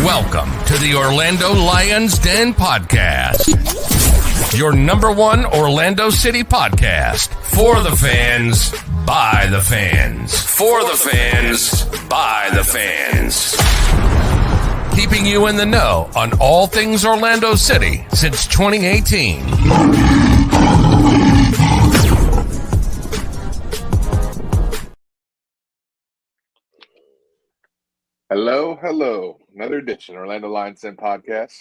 Welcome to the Orlando Lions Den Podcast, your number one Orlando City podcast. For the fans, by the fans. For the fans, by the fans. Keeping you in the know on all things Orlando City since 2018. Hello. Another edition, Orlando Lions Den Podcast.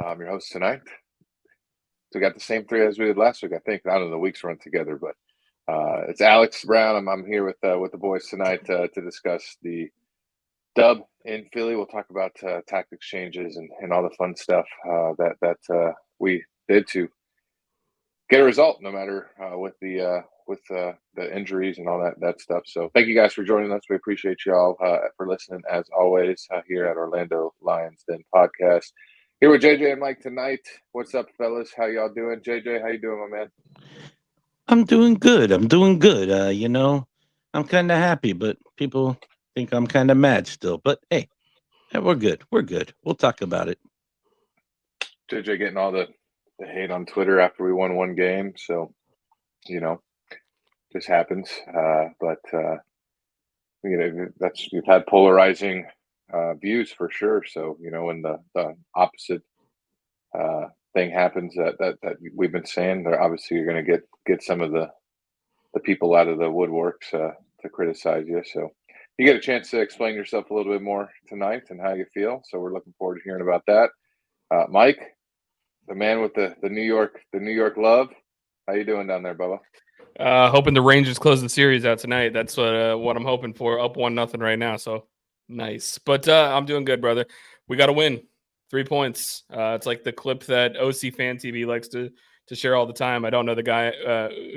I'm your host tonight. So we got the same three as we did last week, I think. I don't know, the weeks run together, but it's Alex Brown. I'm here with the boys tonight to discuss the dub in Philly. We'll talk about tactics changes and all the fun stuff that we did to get a result, no matter with the injuries and all that stuff. So thank you guys for joining us. We appreciate y'all for listening as always here at Orlando Lions Den Podcast. Here with JJ and Mike tonight. What's up, fellas? How y'all doing? JJ, how you doing, my man? I'm doing good. I'm kind of happy, but people think I'm kind of mad still. But hey, we're good. We'll talk about it. JJ getting all the hate on Twitter after we won one game. So, this happens. But we've had polarizing views for sure. So, when the opposite thing happens that we've been saying, there obviously you're going to get some of the people out of the woodworks to criticize you. So you get a chance to explain yourself a little bit more tonight and how you feel. So we're looking forward to hearing about that. Mike, the man with the New York love. How you doing down there, Bubba? Hoping the Rangers close the series out tonight. That's what I'm hoping for. Up 1-0 right now, so nice. But I'm doing good, brother. We got to win. 3 points. It's like the clip that OC Fan TV likes to share all the time. I don't know the guy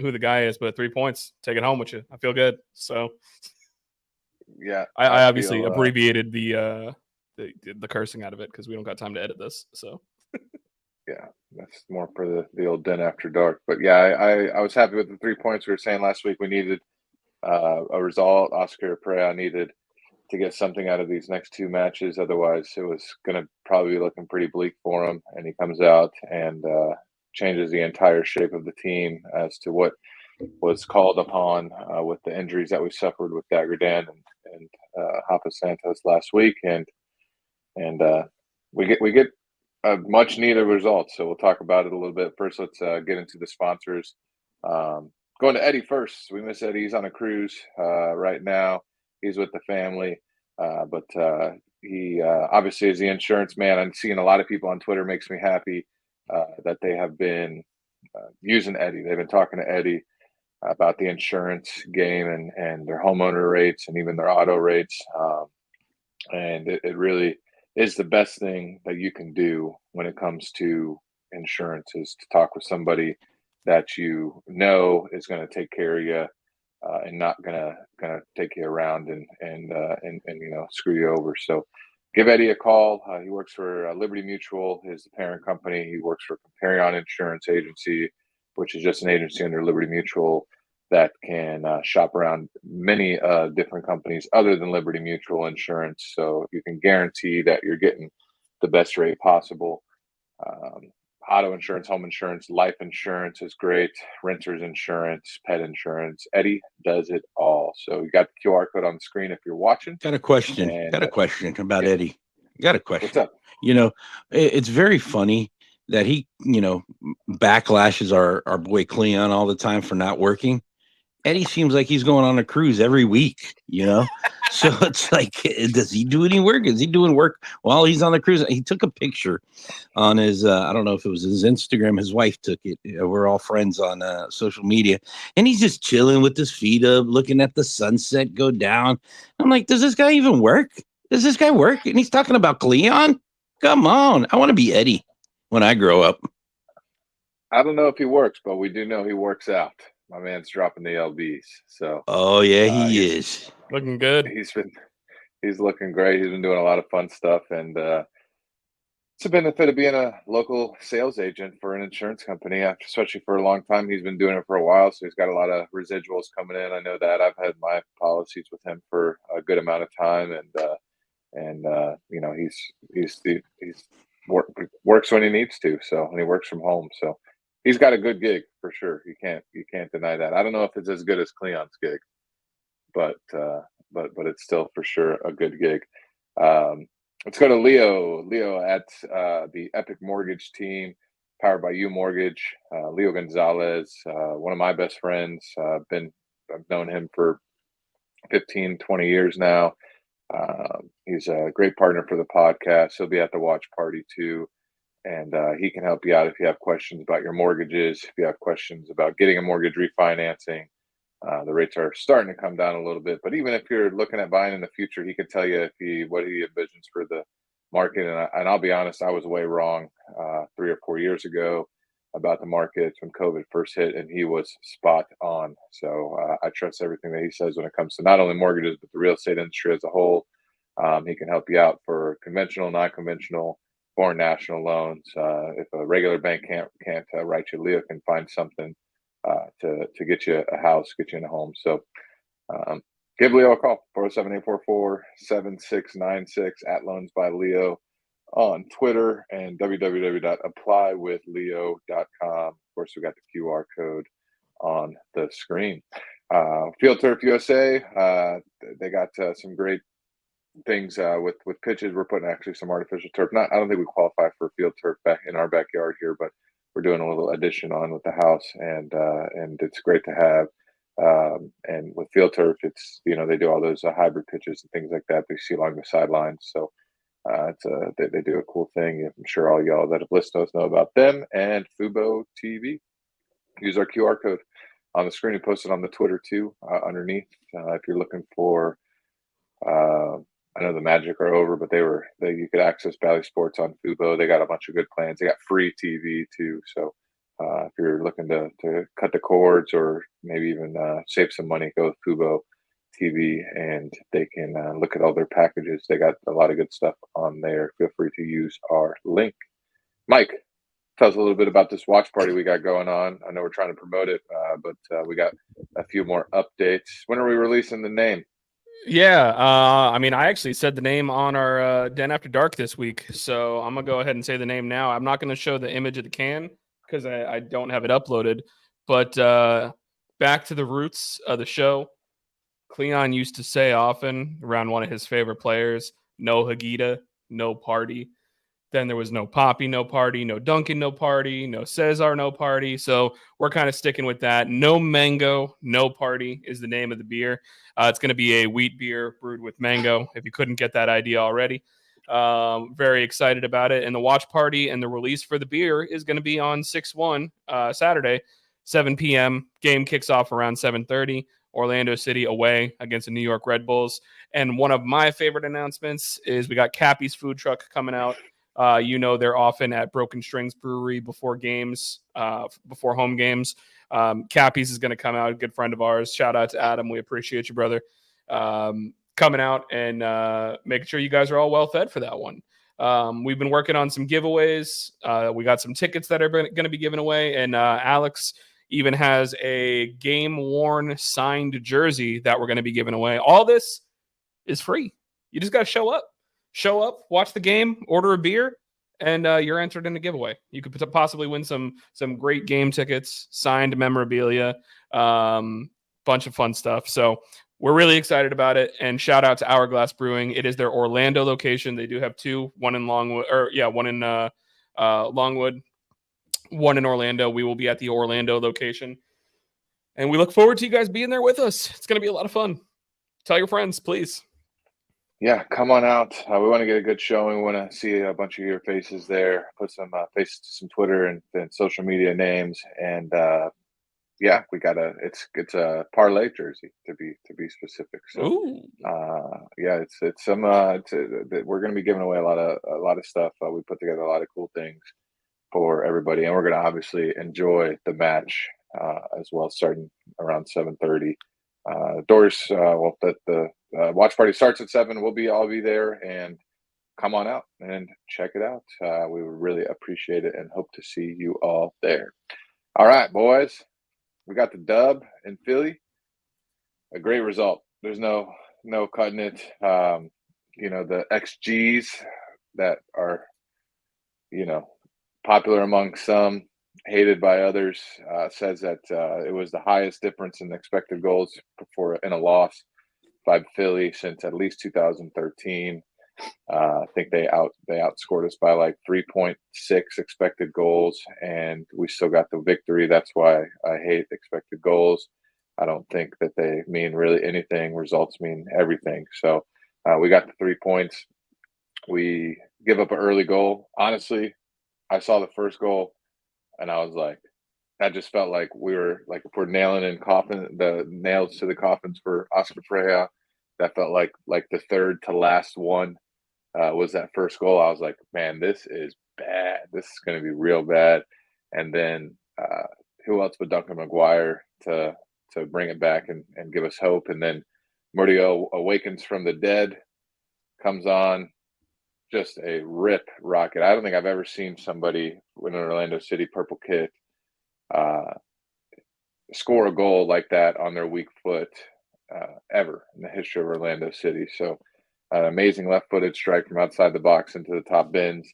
who the guy is, but 3 points. Take it home with you. I feel good. So yeah, I obviously abbreviated the cursing out of it because we don't got time to edit this. So yeah, that's more for the old den after dark. But yeah, I was happy with the 3 points. We were saying last week we needed a result. Oscar Pereira needed to get something out of these next two matches. Otherwise, it was going to probably be looking pretty bleak for him. And he comes out and changes the entire shape of the team as to what was called upon with the injuries that we suffered with Dagerdan and Hapa Santos last week. And we get a much needed result. So we'll talk about it a little bit. First, let's get into the sponsors. Going to Eddie first. We miss Eddie. He's on a cruise right now. He's with the family, but he obviously is the insurance man. I'm seeing a lot of people on Twitter. Makes me happy that they have been using Eddie. They've been talking to Eddie about the insurance game and their homeowner rates and even their auto rates. And it really is the best thing that you can do when it comes to insurance is to talk with somebody that you know is going to take care of you. And not gonna take you around and screw you over. So give Eddie a call. He works for Liberty Mutual, is the parent company. He works for Comparion Insurance Agency, which is just an agency under Liberty Mutual that can shop around many different companies other than Liberty Mutual Insurance. So you can guarantee that you're getting the best rate possible. Auto insurance, home insurance, life insurance is great. Renters insurance, pet insurance. Eddie does it all. So you got the QR code on the screen if you're watching. Got a question about Eddie. Got a question. What's up? It's very funny that he, backlashes our boy Cleon all the time for not working. Eddie seems like he's going on a cruise every week, So it's like, does he do any work? Is he doing work while he's on the cruise? He took a picture on his, I don't know if it was his Instagram. His wife took it. We're all friends on social media. And he's just chilling with his feet up, looking at the sunset go down. I'm like, does this guy even work? Does this guy work? And he's talking about Cleon? Come on. I want to be Eddie when I grow up. I don't know if he works, but we do know he works out. My man's dropping the LBs. So oh yeah, he is looking good. He's looking great. He's been doing a lot of fun stuff, and it's a benefit of being a local sales agent for an insurance company, especially for a long time. He's been doing it for a while, so he's got a lot of residuals coming in. I know that I've had my policies with him for a good amount of time, and he's works when he needs to. So, and he works from home. So he's got a good gig for sure. You can't deny that. I don't know if it's as good as Cleon's gig, but it's still for sure a good gig. Let's go to Leo. Leo at the Epic Mortgage team, powered by U Mortgage. Leo Gonzalez, one of my best friends. I've known him for 15, 20 years now. He's a great partner for the podcast. He'll be at the watch party too. And he can help you out if you have questions about your mortgages, if you have questions about getting a mortgage refinancing. The rates are starting to come down a little bit, but even if you're looking at buying in the future, he can tell you what he envisions for the market. And I'll be honest, I was way wrong 3 or 4 years ago about the market when COVID first hit, and he was spot on. So I trust everything that he says when it comes to not only mortgages, but the real estate industry as a whole. He can help you out for conventional, non-conventional, foreign national loans. If a regular bank can't write you, Leo can find something to get you a house, get you in a home. So give Leo a call, 407-844-7696 at Loans by Leo on Twitter, and www.applywithleo.com. Of course, we got the QR code on the screen. Field Turf USA, they got some great things with pitches. We're putting actually some artificial turf. I don't think we qualify for field turf back in our backyard here, but we're doing a little addition on with the house, and it's great to have. And with field turf, it's they do all those hybrid pitches and things like that they see along the sidelines. So they do a cool thing. I'm sure all y'all that have listened know about them and Fubo TV. Use our QR code on the screen and post it on the Twitter too underneath if you're looking for. I know the Magic are over, but you could access Bally Sports on Fubo. They got a bunch of good plans. They got free TV too. So if you're looking to cut the cords or maybe even save some money, go with Fubo TV, and they can look at all their packages. They got a lot of good stuff on there. Feel free to use our link. Mike, tell us a little bit about this watch party we got going on. I know we're trying to promote it, but we got a few more updates. When are we releasing the name? Yeah, I actually said the name on our Den After Dark this week, so I'm gonna go ahead and say the name now. I'm not gonna show the image of the can because I don't have it uploaded. But back to the roots of the show, Cleon used to say often around one of his favorite players, "No Higuita, no party." Then there was no Poppy, no party, no Duncan, no party, no Cesar, no party. So we're kind of sticking with that. No mango, no party is the name of the beer. It's going to be a wheat beer brewed with mango, if you couldn't get that idea already. Very excited about it. And the watch party and the release for the beer is going to be on 6/1, Saturday, 7 p.m. Game kicks off around 7:30. Orlando City away against the New York Red Bulls. And one of my favorite announcements is we got Cappy's food truck coming out. They're often at Broken Strings Brewery before games, before home games. Cappy's is going to come out, a good friend of ours. Shout out to Adam. We appreciate you, brother. Coming out and making sure you guys are all well fed for that one. We've been working on some giveaways. We got some tickets that are going to be given away. And Alex even has a game-worn signed jersey that we're going to be giving away. All this is free. You just got to show up. Show up, watch the game, order a beer, and you're entered in a giveaway. You could possibly win some great game tickets, signed memorabilia, bunch of fun stuff. So we're really excited about it. And shout out to Hourglass Brewing. It is their Orlando location. They do have two, one in Longwood, Longwood, one in Orlando. We will be at the Orlando location. And we look forward to you guys being there with us. It's going to be a lot of fun. Tell your friends, please. Yeah, come on out. We want to get a good showing. We want to see a bunch of your faces there. Put some faces to some Twitter and social media names. And we got it's a parlay jersey to be specific. So we're going to be giving away a lot of stuff. We put together a lot of cool things for everybody, and we're going to obviously enjoy the match as well, starting around 7:30. Doors, the watch party starts at 7. I'll be there, and come on out and check it out. We would really appreciate it and hope to see you all there. All right, boys, we got the dub in Philly. A great result. There's no cutting it. the XGs that are, popular among some, hated by others, says that it was the highest difference in expected goals in a loss by Philly since at least 2013. I think they outscored us by like 3.6 expected goals, and we still got the victory. That's why I hate expected goals. I don't think that they mean really anything. Results mean everything. So we got the 3 points. We give up an early goal. Honestly, I saw the first goal, and I was like, that just felt like we were like, if we're nailing in the nails to the coffins for Oscar Freya, that felt like the third to last one. Was that first goal. I was like, man, this is bad. This is going to be real bad. And then who else but Duncan McGuire to bring it back and give us hope. And then Murillo awakens from the dead, comes on, just a rip rocket. I don't think I've ever seen somebody in an Orlando City purple kit score a goal like that on their weak foot ever in the history of Orlando City. So an amazing left-footed strike from outside the box into the top bins.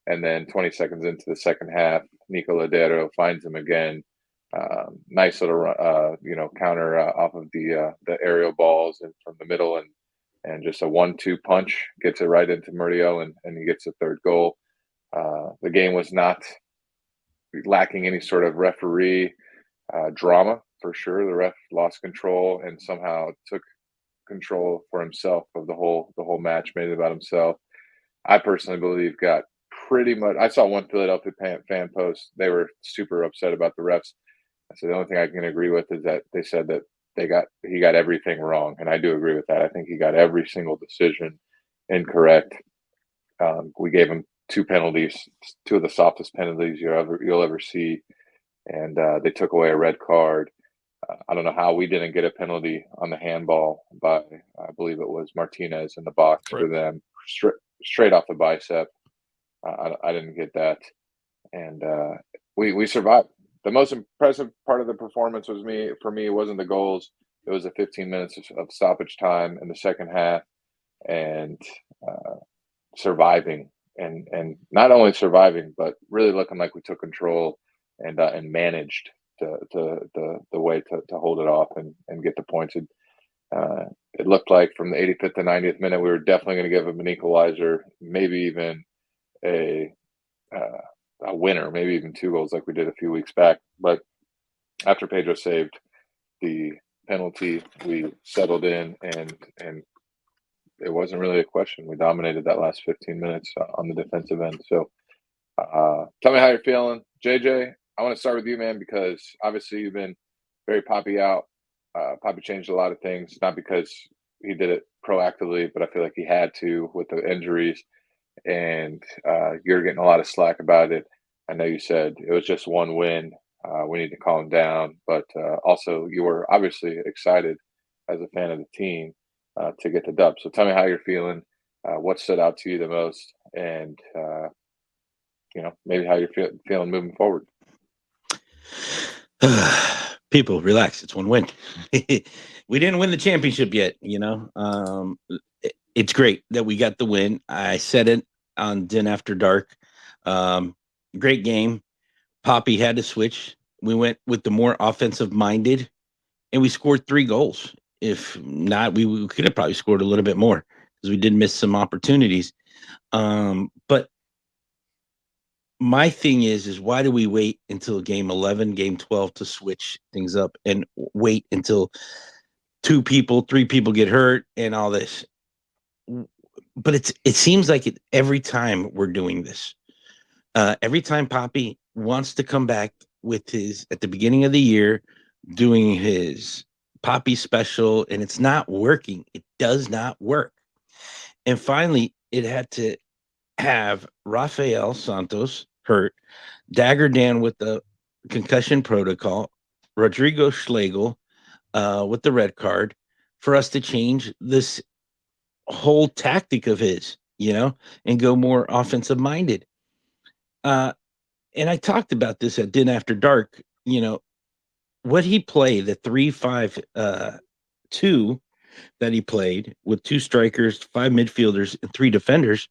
And then 20 seconds into the second half, Nico Lauderdale finds him again. Nice little, counter off of the aerial balls and from the middle, and just a 1-2 punch gets it right into Murillo, and he gets a third goal. The game was not lacking any sort of referee drama, for sure. The ref lost control and somehow took control for himself of the whole match, made it about himself. I personally believe got pretty much. I saw one Philadelphia fan post. They were super upset about the refs. I said the only thing I can agree with is that they said that he got everything wrong, and I do agree with that. I think he got every single decision incorrect. We gave him 2 penalties, 2 of the softest penalties you'll ever see, and they took away a red card. I don't know how we didn't get a penalty on the handball by, I believe it was Martinez in the box for them, straight off the bicep. I didn't get that, and we survived. The most impressive part of the performance for me, it wasn't the goals. It was the 15 minutes of stoppage time in the second half, and surviving, and not only surviving, but really looking like we took control and managed the way to hold it off and get the points. It looked like from the 85th to 90th minute, we were definitely going to give them an equalizer, maybe even a winner, maybe even 2 goals like we did a few weeks back. But after Pedro saved the penalty, we settled in, and it wasn't really a question. We dominated that last 15 minutes on the defensive end. So tell me how you're feeling. JJ, I want to start with you, man, because obviously you've been very Poppy out. Poppy changed a lot of things, not because he did it proactively, but I feel like he had to with the injuries, and you're getting a lot of slack about it. I know you said it was just one win. We need to calm down, but also you were obviously excited as a fan of the team to get the dub. So tell me how you're feeling, what stood out to you the most, and maybe how you're feeling moving forward. People, relax. It's one win. We didn't win the championship yet. It's great that we got the win. I said it on Den After Dark. Great game. Poppy had to switch. We went with the more offensive minded, and we scored 3 goals. If not, we could have probably scored a little bit more because we did miss some opportunities. But my thing is why do we wait until game 11, game 12 to switch things up and wait until 3 people get hurt and all this? But it seems like every time we're doing this. Every time Poppy wants to come back with at the beginning of the year, doing his Poppy special, and it's not working. It does not work. And finally, it had to have Rafael Santos hurt, Dagger Dan with the concussion protocol, Rodrigo Schlegel with the red card, for us to change this whole tactic of his, and go more offensive minded. And I talked about this at Din After Dark, what he played, the 3-5-2, that he played with 2 strikers, 5 midfielders, and 3 defenders.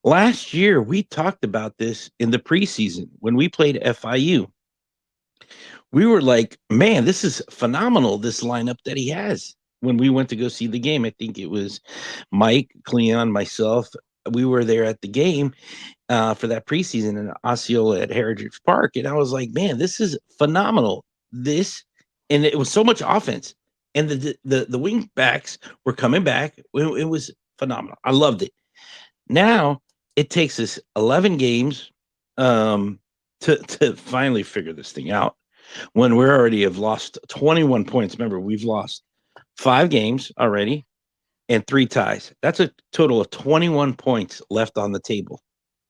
Last year, we talked about this in the preseason when we played FIU. We were like, man, this is phenomenal, this lineup that he has. When we went to go see the game, I think it was Mike, Cleon, myself. We were there at the game for that preseason in Osceola at Heritage Park. And I was like, man, this is phenomenal. And it was so much offense. And the wing backs were coming back. It was phenomenal. I loved it. Now it takes us 11 games to finally figure this thing out when we already have lost 21 points. Remember, we've lost 5 games already and 3 ties. That's a total of 21 points left on the table.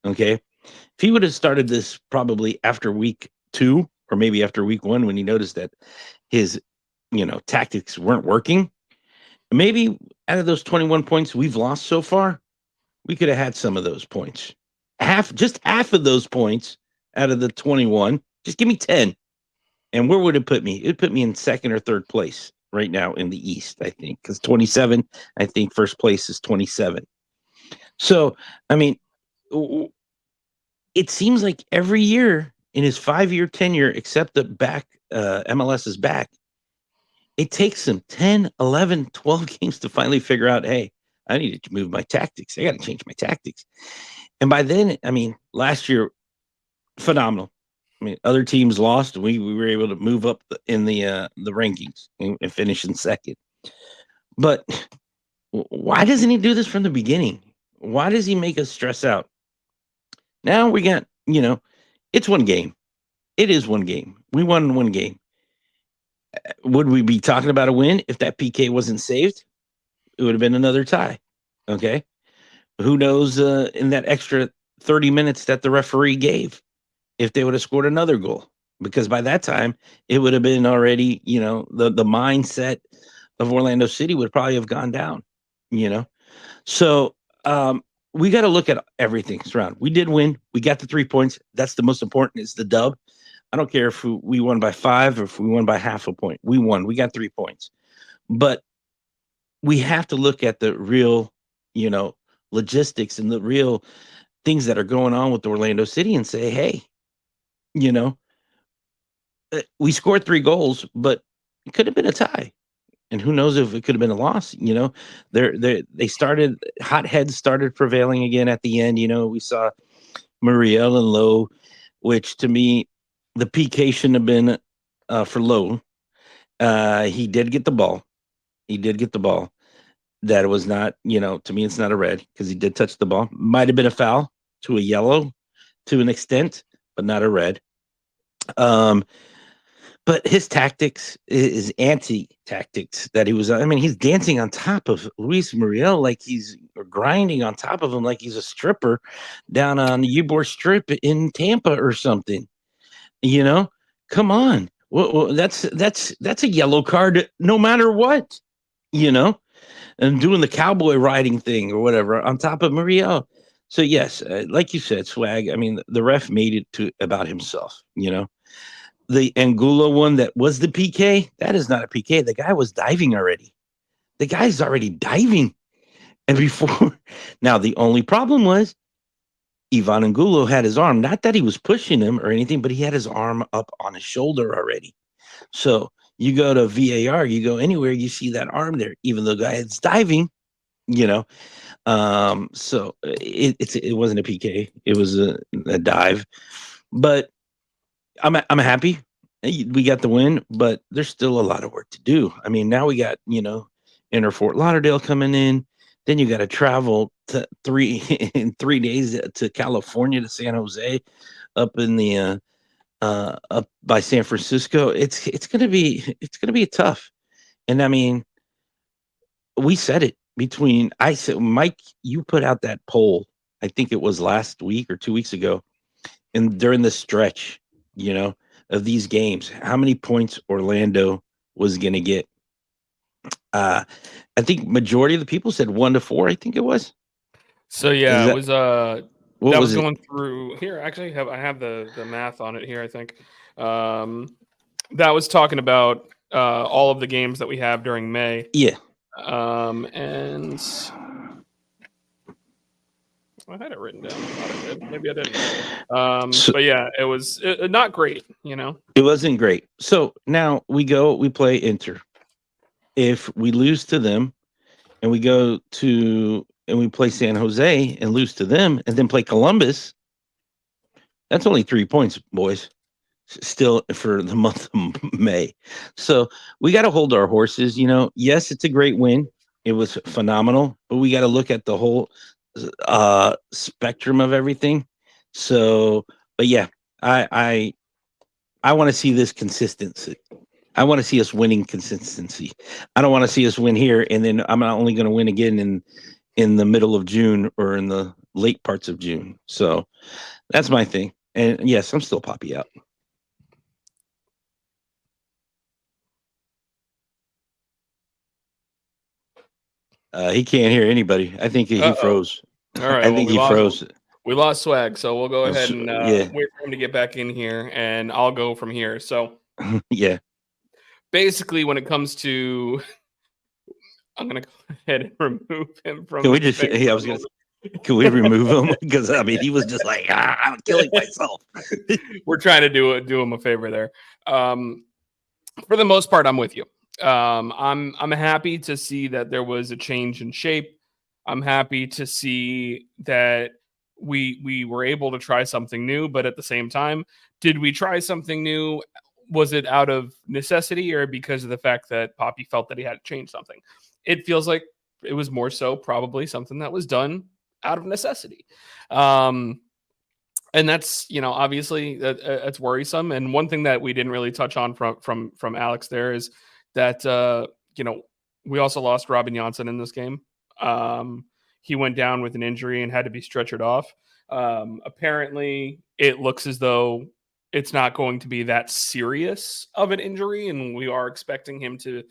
Okay. If he would have started this probably after week 2 or maybe after week 1, when he noticed that his, tactics weren't working, maybe out of those 21 points we've lost so far, we could have had some of those points. Just half of those points out of the 21. Just give me 10. And where would it put me? It would put me in 2nd or 3rd place right now in the East, I think, because 27, I think first place is 27. So, I mean, it seems like every year in his 5-year tenure, except the MLS is back, it takes him 10, 11, 12 games to finally figure out, hey, I need to move my tactics. I got to change my tactics. And by then, I mean, last year, phenomenal. I mean, other teams lost. We were able to move up in the rankings and finish in 2nd. But why doesn't he do this from the beginning? Why does he make us stress out? Now we got, it's one game. It is one game. We won 1 game. Would we be talking about a win if that PK wasn't saved? It would have been another tie. Okay. Who knows in that extra 30 minutes that the referee gave, if they would have scored another goal, because by that time it would have been already, the mindset of Orlando City would probably have gone down, So we got to look at everything around. We did win. We got the 3 points. That's the most important, is the dub. I don't care if we won by 5 or if we won by half a point. We won. We got 3 points. But we have to look at the real, logistics and the real things that are going on with Orlando City and say, hey, we scored 3 goals, but it could have been a tie. And who knows if it could have been a loss, they started, hot heads started prevailing again at the end. We saw Muriel and Lowe, which to me, the PK shouldn't have been for Lowe. He did get the ball. That it was not, to me, it's not a red because he did touch the ball. Might have been a foul to a yellow to an extent, but not a red. But his tactics is anti-tactics that he was. I mean, he's dancing on top of Luis Muriel like he's grinding on top of him like he's a stripper down on the Ybor Strip in Tampa or something. Come on. Well, that's a yellow card no matter what. And doing the cowboy riding thing or whatever on top of Muriel. So yes, like you said, Swag. I mean, the ref made it about himself. The Angulo one that was the PK, that is not a PK. The guy was diving already. The guy's already diving. And before, now the only problem was Ivan Angulo had his arm, not that he was pushing him or anything, but he had his arm up on his shoulder already. So you go to VAR, you go anywhere, you see that arm there, even though the guy is diving, So it wasn't a PK. It was a dive. But I'm happy we got the win, but there's still a lot of work to do. I mean, now we got, Inner Fort Lauderdale coming in. Then you got to travel to 3 days to California, to San Jose, up in the up by San Francisco. It's gonna be tough. And I mean, we said it I said, Mike, you put out that poll, I think it was last week or 2 weeks ago, and during the stretch, of these games, how many points Orlando was going to get. I think majority of the people said 1 to 4. I think it was. So yeah, it was what was going through here. Actually, I have the math on it here. I think that was talking about all of the games that we have during May. Yeah. And I had it written down. I thought I did. Maybe I didn't. But yeah, it was not great, It wasn't great. So now we play Inter. If we lose to them and we play San Jose and lose to them and then play Columbus, that's only 3 points, boys. Still for the month of May. So we got to hold our horses. Yes, it's a great win. It was phenomenal, but we got to look at the whole spectrum of everything. So, but yeah, I want to see this consistency. I want to see us winning consistency. I don't want to see us win here and then I'm not only going to win again in the middle of June or in the late parts of June. So that's my thing. And yes, I'm still Poppy out. He can't hear anybody. I think he froze. All right. I think he froze. We lost swag, so we'll go ahead and yeah. wait for him to get back in here, and I'll go from here. So, yeah. Basically, when it comes to, I'm gonna go ahead and remove him from. Can we just? Yeah, I was gonna. Can we remove him? Because he was just like, I'm killing myself. We're trying to do him a favor there. For the most part, I'm with you. I'm happy to see that there was a change in shape. I'm happy to see that we were able to try something new, but at the same time, did we try something new? Was it out of necessity or because of the fact that Poppy felt that he had to change something? It feels like it was more so probably something that was done out of necessity. And that's, obviously that's worrisome. And one thing that we didn't really touch on from Alex there is that, we also lost Robin Janssen in this game. He went down with an injury and had to be stretchered off. Apparently it looks as though it's not going to be that serious of an injury. And we are expecting him to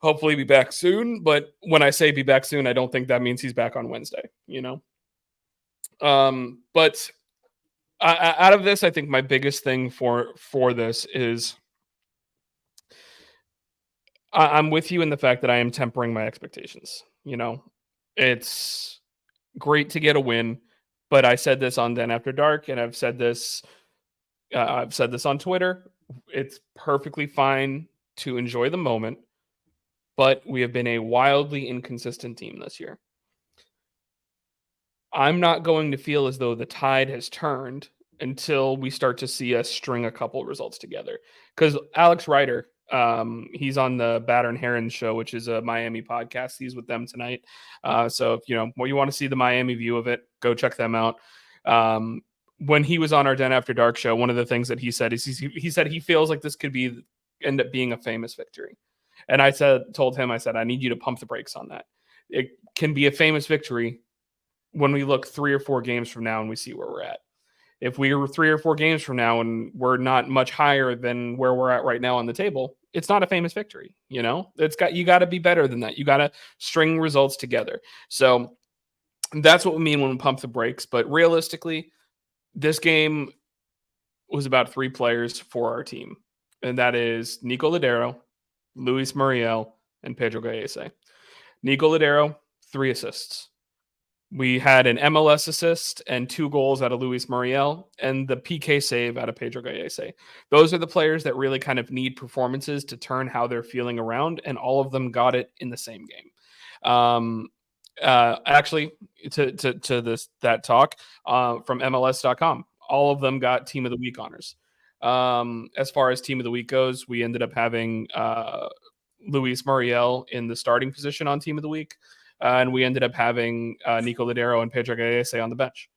hopefully be back soon. But when I say be back soon, I don't think that means he's back on Wednesday, But out of this, I think my biggest thing for this is I'm with you in the fact that I am tempering my expectations. It's great to get a win, but I said this on Den After Dark, and I've said this on Twitter. It's perfectly fine to enjoy the moment, but we have been a wildly inconsistent team this year. I'm not going to feel as though the tide has turned until we start to see us string a couple results together. Because Alex Ryder, he's on the Batter and Herons show, which is a Miami podcast. He's with them tonight. So if you want to see the Miami view of it, go check them out. When he was on our Den After Dark show, one of the things that he said is he said he feels like this could end up being a famous victory. And I told him, I need you to pump the brakes on that. It can be a famous victory when we look 3 or 4 games from now and we see where we're at. If we were 3 or 4 games from now and we're not much higher than where we're at right now on the table, it's not a famous victory. You got to be better than that. You got to string results together. So that's what we mean when we pump the brakes. But realistically, this game was about 3 players for our team. And that is Nico Lodeiro, Luis Muriel, and Pedro Gallese. Nico Lodeiro, 3 assists. We had an MLS assist and 2 goals out of Luis Muriel and the PK save out of Pedro Gallese. Those are the players that really kind of need performances to turn how they're feeling around, and all of them got it in the same game. Actually, to that talk from MLS.com, all of them got Team of the Week honors. As far as Team of the Week goes, we ended up having Luis Muriel in the starting position on Team of the Week. And we ended up having Nico Lodeiro and Pedro Gallese on the bench.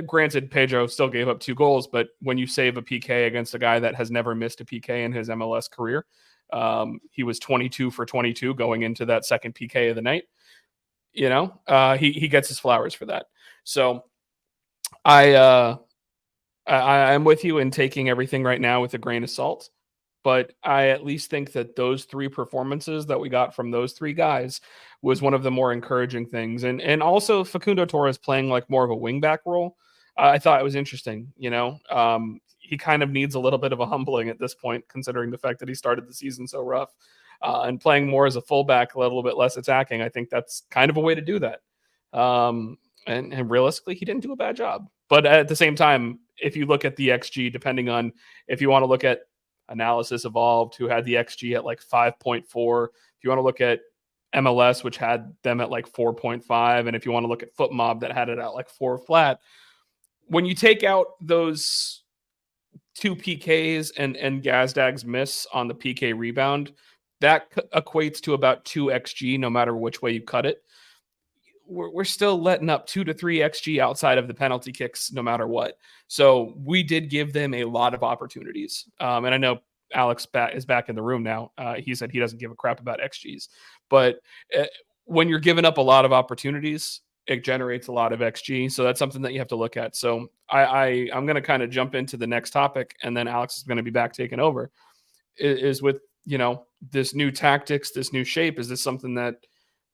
Granted, Pedro still gave up 2 goals, but when you save a PK against a guy that has never missed a PK in his MLS career, he was 22 for 22 going into that second PK of the night. He gets his flowers for that. So I'm with you in taking everything right now with a grain of salt. But I at least think that those 3 performances that we got from those 3 guys was one of the more encouraging things. And also Facundo Torres playing like more of a wingback role. I thought it was interesting. he kind of needs a little bit of a humbling at this point, considering the fact that he started the season so rough. And playing more as a fullback, a little bit less attacking, I think that's kind of a way to do that. And realistically, he didn't do a bad job. But at the same time, if you look at the XG, depending on if you want to look at Analysis Evolved, who had the XG at like 5.4, if you want to look at MLS, which had them at like 4.5, and if you want to look at FootMob, that had it at like 4 flat, when you take out those 2 PKs and Gazdag's miss on the PK rebound, that equates to about 2 XG, no matter which way you cut it. We're still letting up 2 to 3 XG outside of the penalty kicks, no matter what. So we did give them a lot of opportunities. And I know Alex is back in the room now. He said he doesn't give a crap about XGs. But when you're giving up a lot of opportunities, it generates a lot of XG. So that's something that you have to look at. So I'm going to kind of jump into the next topic, and then Alex is going to be back taking over. Is with, this new tactics, this new shape, is this something that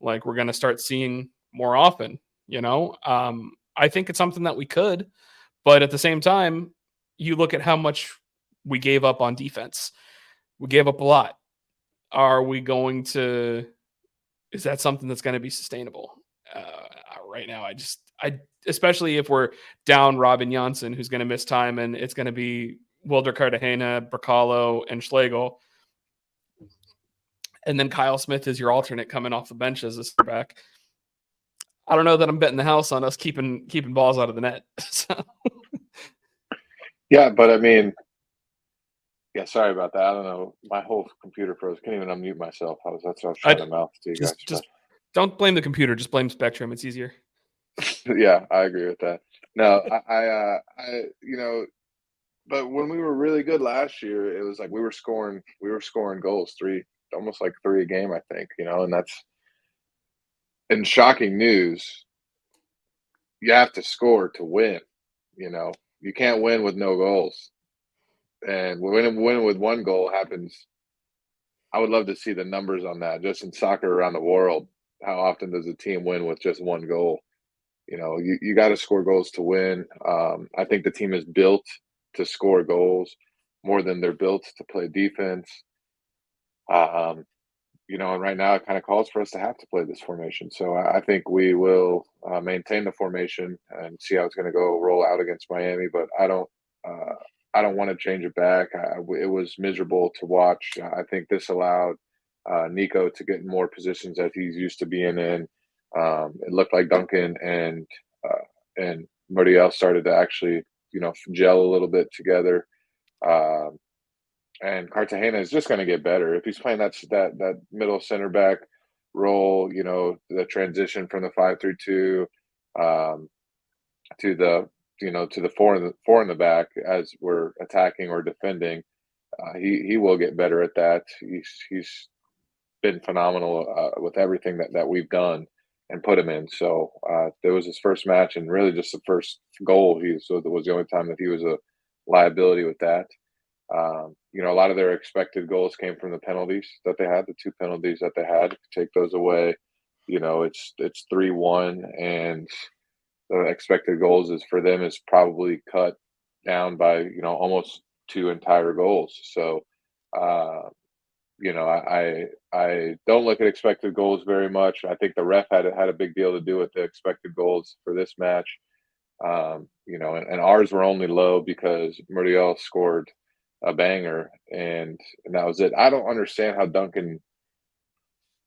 like we're going to start seeing more often? I think it's something that we could, but at the same time, you look at how much we gave up on defense. We gave up a lot. Is that something that's going to be sustainable? Right now, I especially if we're down Robin Janssen, who's going to miss time, and it's going to be Wilder Cartagena, Bracalo, and Schlegel. And then Kyle Smith is your alternate coming off the bench as a center back. I don't know that I'm betting the house on us keeping balls out of the net. So. Yeah, but I mean, yeah, sorry about that. I don't know. My whole computer froze. Can't even unmute myself. That's what I was trying to mouth to you guys. Just don't blame the computer. Just blame Spectrum. It's easier. Yeah, I agree with that. No, but when we were really good last year, it was like we were scoring goals, almost like 3 a game, I think, and that's in shocking news. You have to score to win, you can't win with no goals. And winning with 1 goal happens. I would love to see the numbers on that just in soccer around the world. How often does a team win with just 1 goal? You got to score goals to win. I think the team is built to score goals more than they're built to play defense. And right now it kind of calls for us to have to play this formation. So I think we will maintain the formation and see how it's going to go roll out against Miami. But I don't want to change it back. It was miserable to watch. I think this allowed Nico to get in more positions that he's used to being in. It looked like Duncan and Muriel started to actually, gel a little bit together. And Cartagena is just going to get better if he's playing that middle center back role. The transition from the 5-3-2 to the four in the back as we're attacking or defending. He will get better at that. He's been phenomenal with everything that we've done and put him in. So there was his first match and really just the first goal. So that was the only time that he was a liability with that. A lot of their expected goals came from the penalties that they had, the 2 penalties that they had. Take those away, it's 3-1, and the expected goals for them is probably cut down by almost 2 entire goals. So I don't look at expected goals very much. I think the ref had a big deal to do with the expected goals for this match. And ours were only low because Muriel scored a banger, and that was it. I don't understand how Duncan.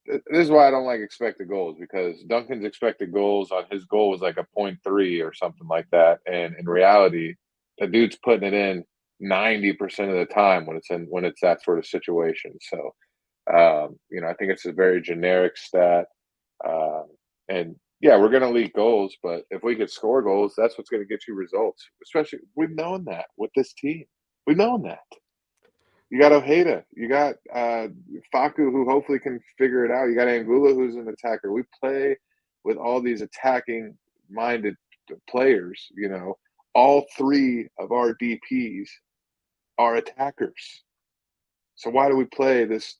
This is why I don't like expected goals, because Duncan's expected goals on his goal was like a 0.3 or something like that, and in reality, the dude's putting it in 90% of the time when it's that sort of situation. So, I think it's a very generic stat, and yeah, we're going to leak goals, but if we could score goals, that's what's going to get you results. Especially, we've known that with this team. We've known that. You got Ojeda. You got Faku, who hopefully can figure it out. You got Angula, who's an attacker. We play with all these attacking-minded players. All 3 of our DPs are attackers. So why do we play this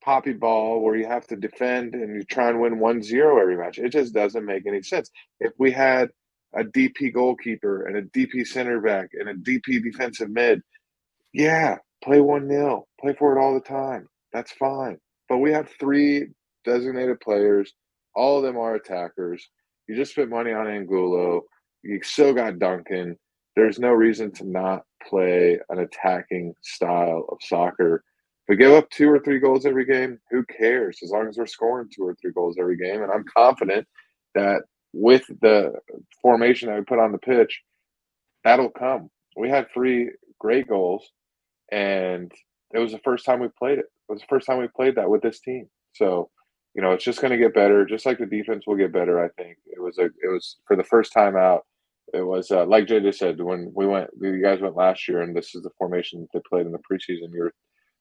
poppy ball where you have to defend and you try and win 1-0 every match? It just doesn't make any sense. If we had a DP goalkeeper and a DP center back and a DP defensive mid. Yeah, play 1-0. Play for it all the time. That's fine. But we have 3 designated players. All of them are attackers. You just spent money on Angulo. You still got Duncan. There's no reason to not play an attacking style of soccer. If we give up 2 or 3 goals every game, who cares? As long as we're scoring 2 or 3 goals every game. And I'm confident that with the formation that we put on the pitch, that'll come. We had 3 great goals, and it was the first time we played it. It was the first time we played that with this team. So, it's just going to get better. Just like the defense will get better. I think it was for the first time out. It was like JJ said, when you guys went last year, and this is the formation that they played in the preseason. You're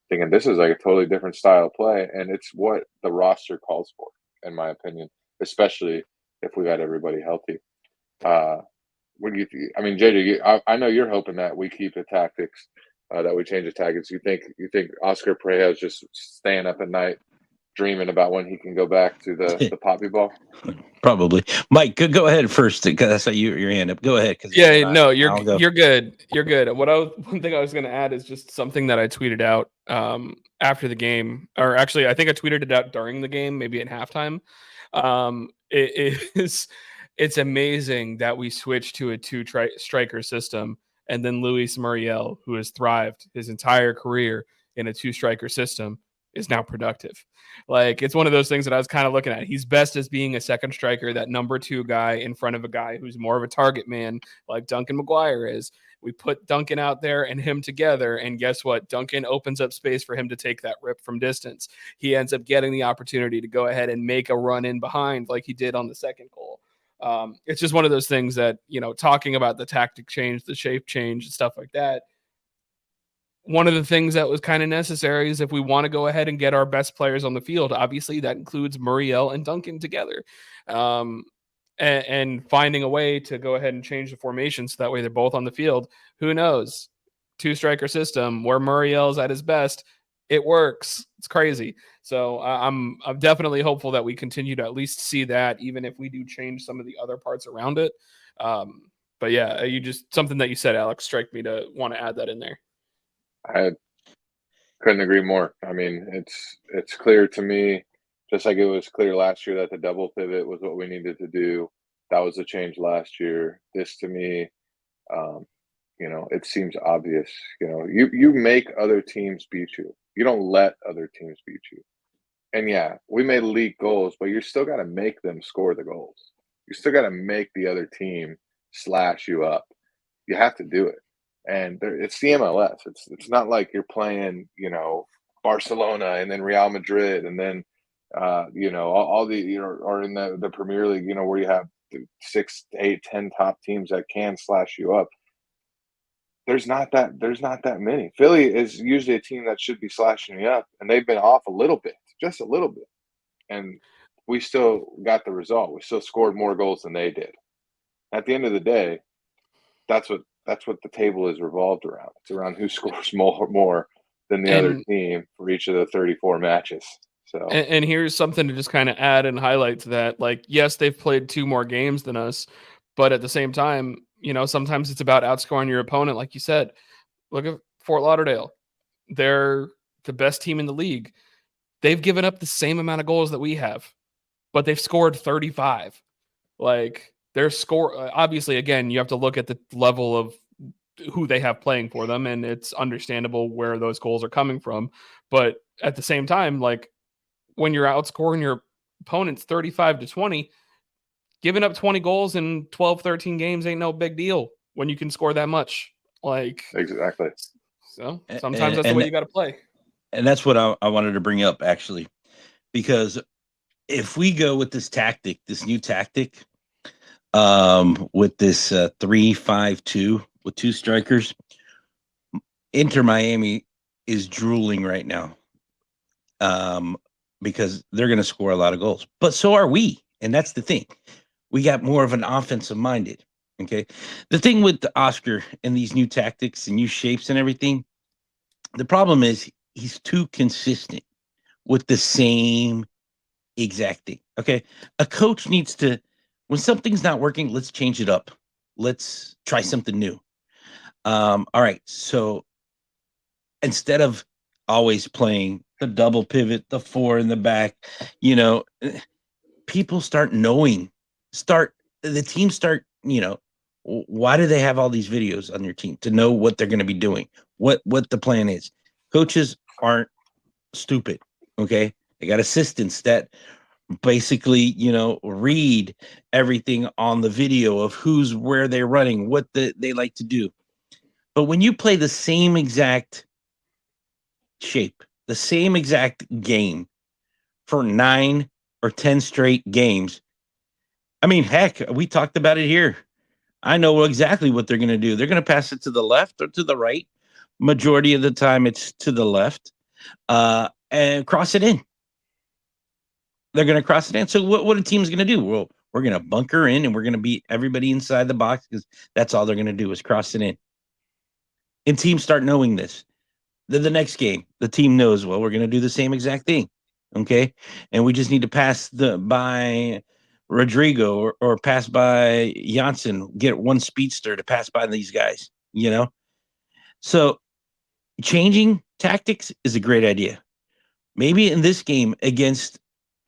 thinking this is like a totally different style of play, and it's what the roster calls for, in my opinion, especially if we got everybody healthy. What do you think? I mean, JJ, I know you're hoping that we keep the tactics, that we change the tactics. You think Oscar Pereira is just staying up at night dreaming about when he can go back to the poppy ball? Probably. Mike, go ahead first because I saw your hand up. Go ahead. Yeah, no, you're good. You're good. One thing I was going to add is just something that I tweeted out after the game, or actually, I think I tweeted it out during the game, maybe at halftime. It's amazing that we switched to a 2-striker system, and then Luis Muriel, who has thrived his entire career in a 2-striker system, is now productive. Like, it's one of those things that I was kind of looking at. He's best as being a second striker, that number 2 guy in front of a guy who's more of a target man, like Duncan McGuire is. We put Duncan out there and him together, and guess what? Duncan opens up space for him to take that rip from distance. He ends up getting the opportunity to go ahead and make a run in behind like he did on the second goal. It's just one of those things that, talking about the tactic change, the shape change, and stuff like that. One of the things that was kind of necessary is if we want to go ahead and get our best players on the field, obviously that includes Muriel and Duncan together, and finding a way to go ahead and change the formation so that way they're both on the field. Who knows? 2-striker system where Muriel's at his best, it works. It's crazy. So I'm definitely hopeful that we continue to at least see that, even if we do change some of the other parts around it. But yeah, something that you said, Alex, strike me to want to add that in there. I couldn't agree more. I mean, it's clear to me, just like it was clear last year that the double pivot was what we needed to do. That was a change last year. This, to me, it seems obvious. You make other teams beat you. You don't let other teams beat you. And yeah, we made league goals, but you still got to make them score the goals. You still got to make the other team slash you up. You have to do it. And it's the MLS. It's not like you're playing, Barcelona and then Real Madrid and then, all the, or in the Premier League, where you have 6, 8, 10 top teams that can slash you up. There's not that many. Philly is usually a team that should be slashing you up, and they've been off a little bit, just a little bit. And we still got the result. We still scored more goals than they did. At the end of the day, that's what the table is revolved around. It's around who scores more than the other team for each of the 34 matches. So, and here's something to just kind of add and highlight to that. Like, yes, they've played 2 more games than us, but at the same time, sometimes it's about outscoring your opponent. Like you said, look at Fort Lauderdale. They're the best team in the league. They've given up the same amount of goals that we have, but they've scored 35. Like, their score, obviously, again, you have to look at the level of who they have playing for them, and it's understandable where those goals are coming from. But at the same time, like, when you're outscoring your opponents 35-20, giving up 20 goals in 12, 13 games ain't no big deal when you can score that much. Like, exactly. So sometimes that's the way you got to play. And that's what I wanted to bring up, actually, because if we go with this new tactic, with this 3-5-2 with 2 strikers, Inter Miami is drooling right now, because they're going to score a lot of goals, but so are we. And that's the thing. We got more of an offensive minded. Okay. The thing with the Oscar and these new tactics and new shapes and everything, the problem is he's too consistent with the same exact thing. Okay. A coach needs to When something's not working, let's change it up. Let's try something new. All right. So instead of always playing the double pivot, the 4 in the back, people start knowing, the team start, why do they have all these videos on your team? To know what they're going to be doing, what the plan is. Coaches aren't stupid. Okay. They got assistants that basically, read everything on the video of where they're running, what they like to do. But when you play the same exact shape, the same exact game for 9 or 10 straight games, I mean, heck, we talked about it here. I know exactly what they're going to do. They're going to pass it to the left or to the right. Majority of the time, it's to the left, and cross it in. They're going to cross it in. So what a team's going to do? Well, we're going to bunker in and we're going to beat everybody inside the box because that's all they're going to do is cross it in. And teams start knowing this. Then the next game, the team knows, well, we're going to do the same exact thing. Okay. And we just need to pass by Rodrigo or pass by Janssen, get one speedster to pass by these guys, So changing tactics is a great idea. Maybe in this game against,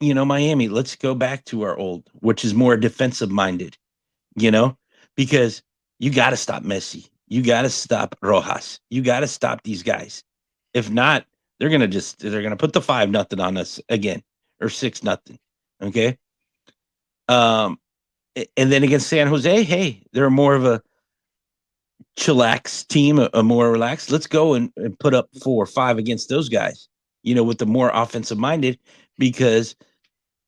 Miami, let's go back to our old, which is more defensive minded, because you got to stop Messi. You got to stop Rojas. You got to stop these guys. If not, they're going to put the 5-0 on us again or 6-0. Okay. And then against San Jose, hey, they're more of a chillax team, a more relaxed. Let's go and put up 4 or 5 against those guys, with the more offensive minded, because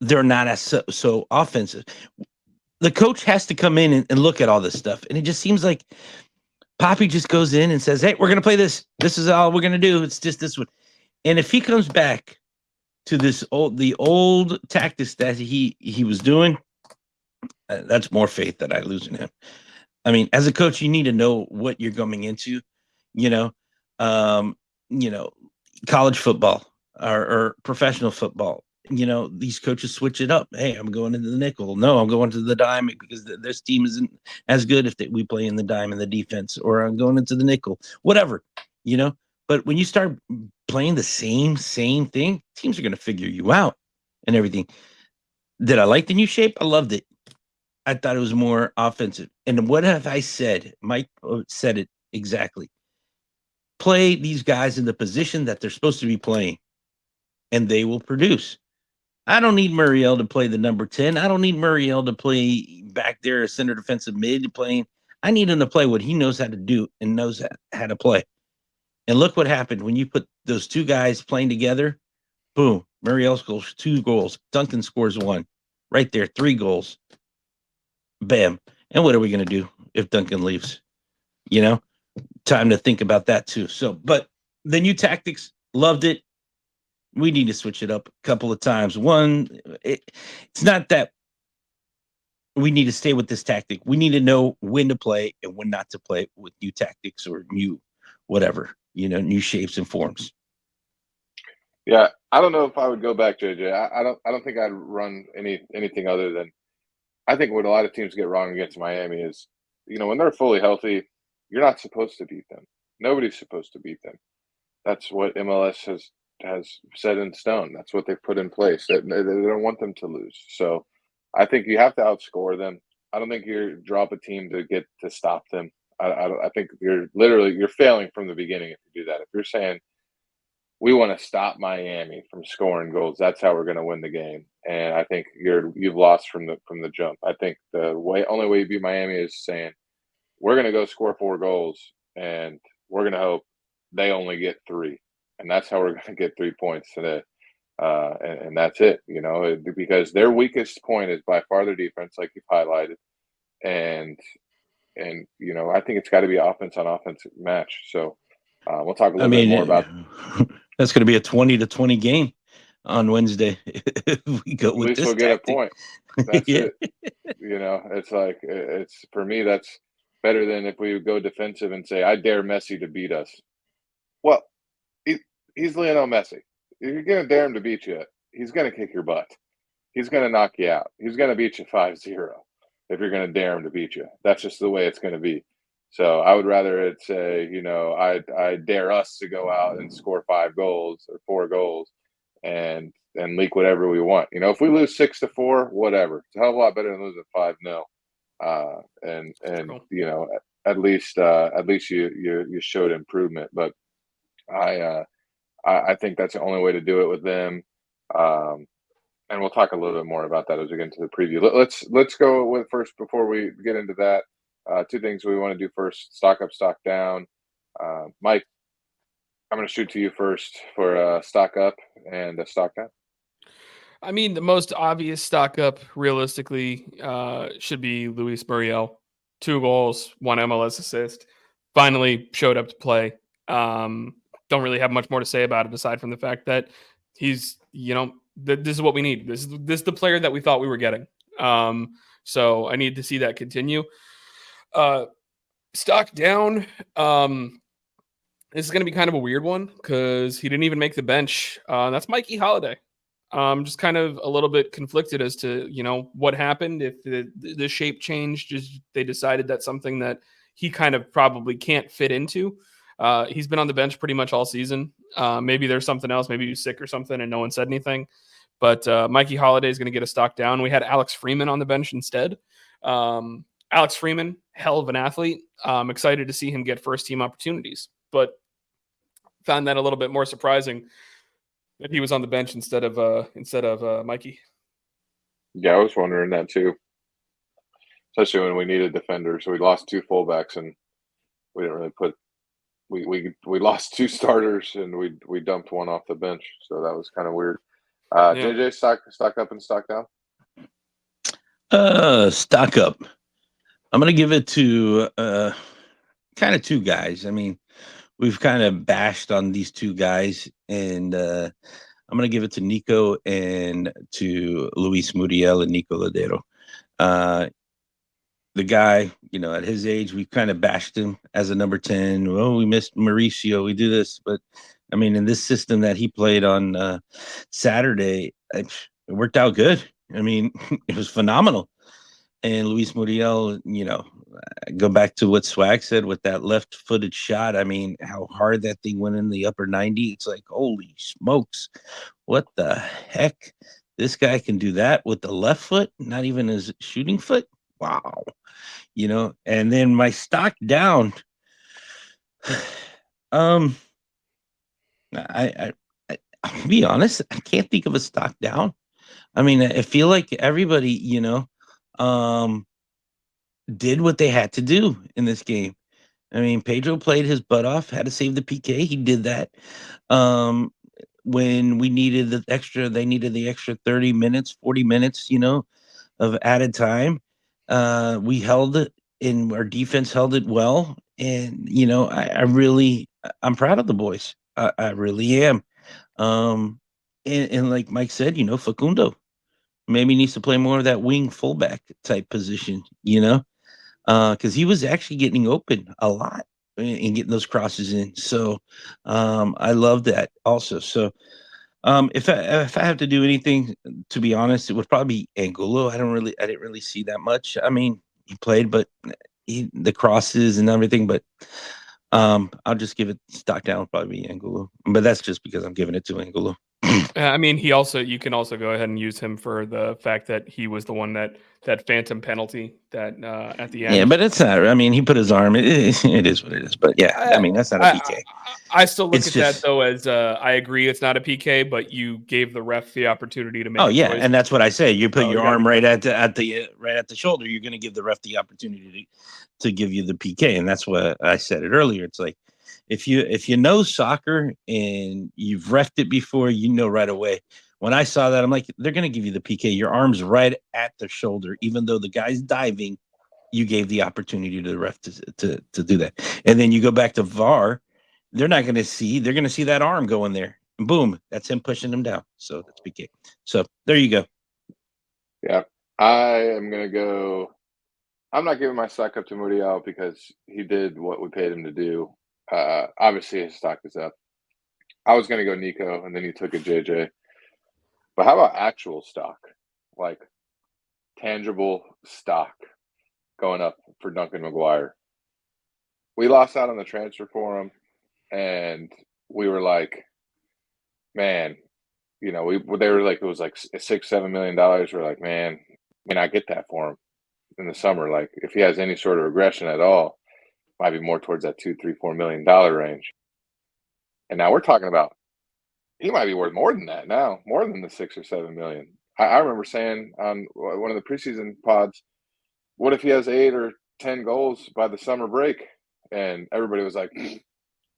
they're not as so offensive. The coach has to come in and look at all this stuff. And it just seems like Poppy just goes in and says, hey, we're going to play this. This is all we're going to do. It's just this one. And if he comes back to the old tactics that he was doing, that's more faith that I lose in him. I mean, as a coach, you need to know what you're coming into, um, college football or professional football. These coaches switch it up. Hey, I'm going into the nickel. No, I'm going to the dime because this team isn't as good if we play in the dime in the defense, or I'm going into the nickel, whatever, But when you start playing the same thing, teams are going to figure you out and everything. Did I like the new shape? I loved it. I thought it was more offensive. And what have I said? Mike said it exactly. Play these guys in the position that they're supposed to be playing, and they will produce. I don't need Muriel to play the number 10. I don't need Muriel to play back there, a center defensive mid playing. I need him to play what he knows how to do and knows how to play. And look what happened when you put those two guys playing together. Boom. Muriel scores 2 goals. Duncan scores 1. Right there, 3 goals. Bam. And what are we going to do if Duncan leaves? Time to think about that too. So, but the new tactics, loved it. We need to switch it up a couple of times. One, it's not that we need to stay with this tactic. We need to know when to play and when not to play with new tactics or new whatever, new shapes and forms. Yeah, I don't know if I would go back, JJ. I don't think I'd run anything other than, I think what a lot of teams get wrong against Miami is, when they're fully healthy, you're not supposed to beat them. Nobody's supposed to beat them. That's what MLS has set in stone. That's what they've put in place. They don't want them to lose. So I think you have to outscore them. I don't think you drop a team to stop them. I think you're failing from the beginning if you do that. If you're saying we want to stop Miami from scoring goals, that's how we're going to win the game. And I think you've lost from the jump. I think the only way you beat Miami is saying we're going to go score 4 goals and we're going to hope they only get 3. And that's how we're going to get 3 points today. And that's it, because their weakest point is by far their defense, like you've highlighted. And I think it's got to be offense on offense match. So we'll talk a little bit more about that's going to be a 20-20 game on Wednesday. If we go with this, we'll get tactic. a point. That's it. It's like, it's for me, that's better than if we go defensive and say, I dare Messi to beat us. Well, he's Lionel Messi. If you're going to dare him to beat you, he's going to kick your butt. He's going to knock you out. He's going to beat you 5-0. if you're going to dare them to beat you. That's just the way it's going to be. So I would rather it say, I dare us to go out and score 5 goals or 4 goals and leak whatever we want. If we lose 6-4, whatever. It's a hell of a lot better than losing 5-0. Cool. At least you showed improvement. But I think that's the only way to do it with them. And we'll talk a little bit more about that as we get into the preview. Let's go with first before we get into that. 2 things we want to do first: stock up, stock down. Mike, I'm going to shoot to you first for stock up and stock down. I mean, the most obvious stock up realistically should be Luis Muriel. 2 goals, 1 MLS assist. Finally showed up to play. Don't really have much more to say about it aside from the fact that he's, this is what we need. This is the player that we thought we were getting. So I need to see that continue. Stock down. This is going to be kind of a weird one because he didn't even make the bench. That's Mikey Holiday. Just kind of a little bit conflicted as to, what happened. If the shape changed, just they decided that's something that he kind of probably can't fit into. He's been on the bench pretty much all season. Maybe there's something else. Maybe he was sick or something and no one said anything. But Mikey Holiday is going to get a stock down. We had Alex Freeman on the bench instead. Alex Freeman, hell of an athlete. I'm excited to see him get first team opportunities, but found that a little bit more surprising that he was on the bench instead of Mikey. Yeah, I was wondering that too, especially when we needed defenders. We lost 2 fullbacks and we didn't really put. We lost 2 starters and we dumped 1 off the bench, so that was kind of weird. JJ, stock up and stock down. Stock up. I'm gonna give it to kind of 2 guys. I mean, we've kind of bashed on these 2 guys, and I'm gonna give it to Nico and to Luis Muriel and Nico Lauderdale. The guy, at his age, we kind of bashed him as a number 10. Oh, we missed Mauricio. We do this. But, I mean, in this system that he played on Saturday, it worked out good. I mean, it was phenomenal. And Luis Muriel, go back to what Swag said with that left-footed shot. I mean, how hard that thing went in the upper 90. It's like, holy smokes. What the heck? This guy can do that with the left foot, not even his shooting foot. Wow. And then my stock down. I'll be honest, I can't think of a stock down. I mean, I feel like everybody, did what they had to do in this game. I mean, Pedro played his butt off, had to save the PK. He did that. When we needed they needed the extra 30 minutes, 40 minutes, of added time. We held it, and our defense held it well. And, I'm proud of the boys. I really am. And like Mike said, Facundo maybe needs to play more of that wing fullback type position, because he was actually getting open a lot and getting those crosses in. So I love that also. So if I have to do anything, to be honest, it would probably be Angulo. I didn't really see that much. I mean, he played, but the crosses and everything. But I'll just give it stock down. Probably be Angulo, but that's just because I'm giving it to Angulo. I mean, you can also go ahead and use him for the fact that he was the one that phantom penalty that at the end. Yeah, but it's not. I mean, he put his arm. It is what it is. But yeah, I mean, that's not a PK. I still look at that though as I agree it's not a PK, but you gave the ref the opportunity to make. Oh yeah, and that's what I say. You put your arm right at the shoulder. You're going to give the ref the opportunity to give you the PK, and that's what I said it earlier. It's like if you know soccer and you've refed it before, right away. When I saw that, I'm like, they're going to give you the PK. Your arm's right at the shoulder, even though the guy's diving. You gave the opportunity to the ref to do that, and then you go back to VAR. They're not going to see. They're going to see that arm go in there. And boom, that's him pushing him down. So that's PK. So there you go. Yeah, I am going to go. I'm not giving my stock up to Muriel because he did what we paid him to do. Obviously, his stock is up. I was going to go Nico, and then he took a JJ. But how about actual stock? Like tangible stock going up for Duncan McGuire. We lost out on the transfer for him, and we were like, man, they were like, it was like $6-7 million. We're like, man, may not get that for him in the summer. Like, if he has any sort of regression at all, might be more towards that $2-4 million range. And now we're talking about he might be worth more than that now, more than the 6 or 7 million. I remember saying on one of the preseason pods, what if he has 8 or 10 goals by the summer break? And everybody was like,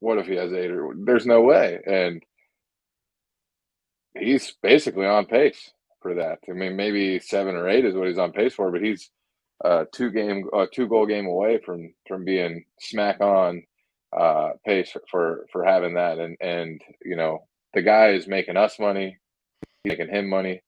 what if he has 8 or there's no way. And he's basically on pace for that. I mean, maybe 7 or 8 is what he's on pace for, but he's 2-goal game away from being smack on pace for having that. And the guy is making us money, making him money,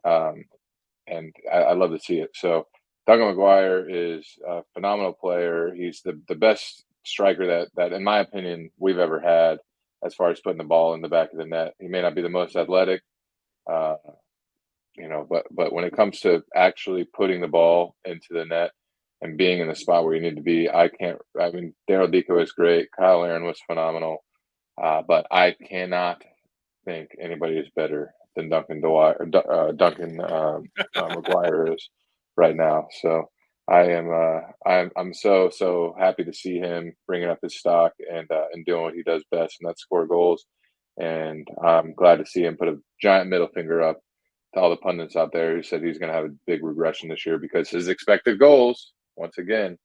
and I love to see it. So Duncan McGuire is a phenomenal player. He's the best striker that, in my opinion, we've ever had as far as putting the ball in the back of the net. He may not be the most athletic, but when it comes to actually putting the ball into the net and being in the spot where you need to be, Daryl Deco is great. Kyle Aaron was phenomenal. But I cannot think anybody is better than Duncan McGuire is right now. So I'm so happy to see him bringing up his stock and doing what he does best, and that's score goals. And I'm glad to see him put a giant middle finger up to all the pundits out there who said he's going to have a big regression this year, because his expected goals, once again,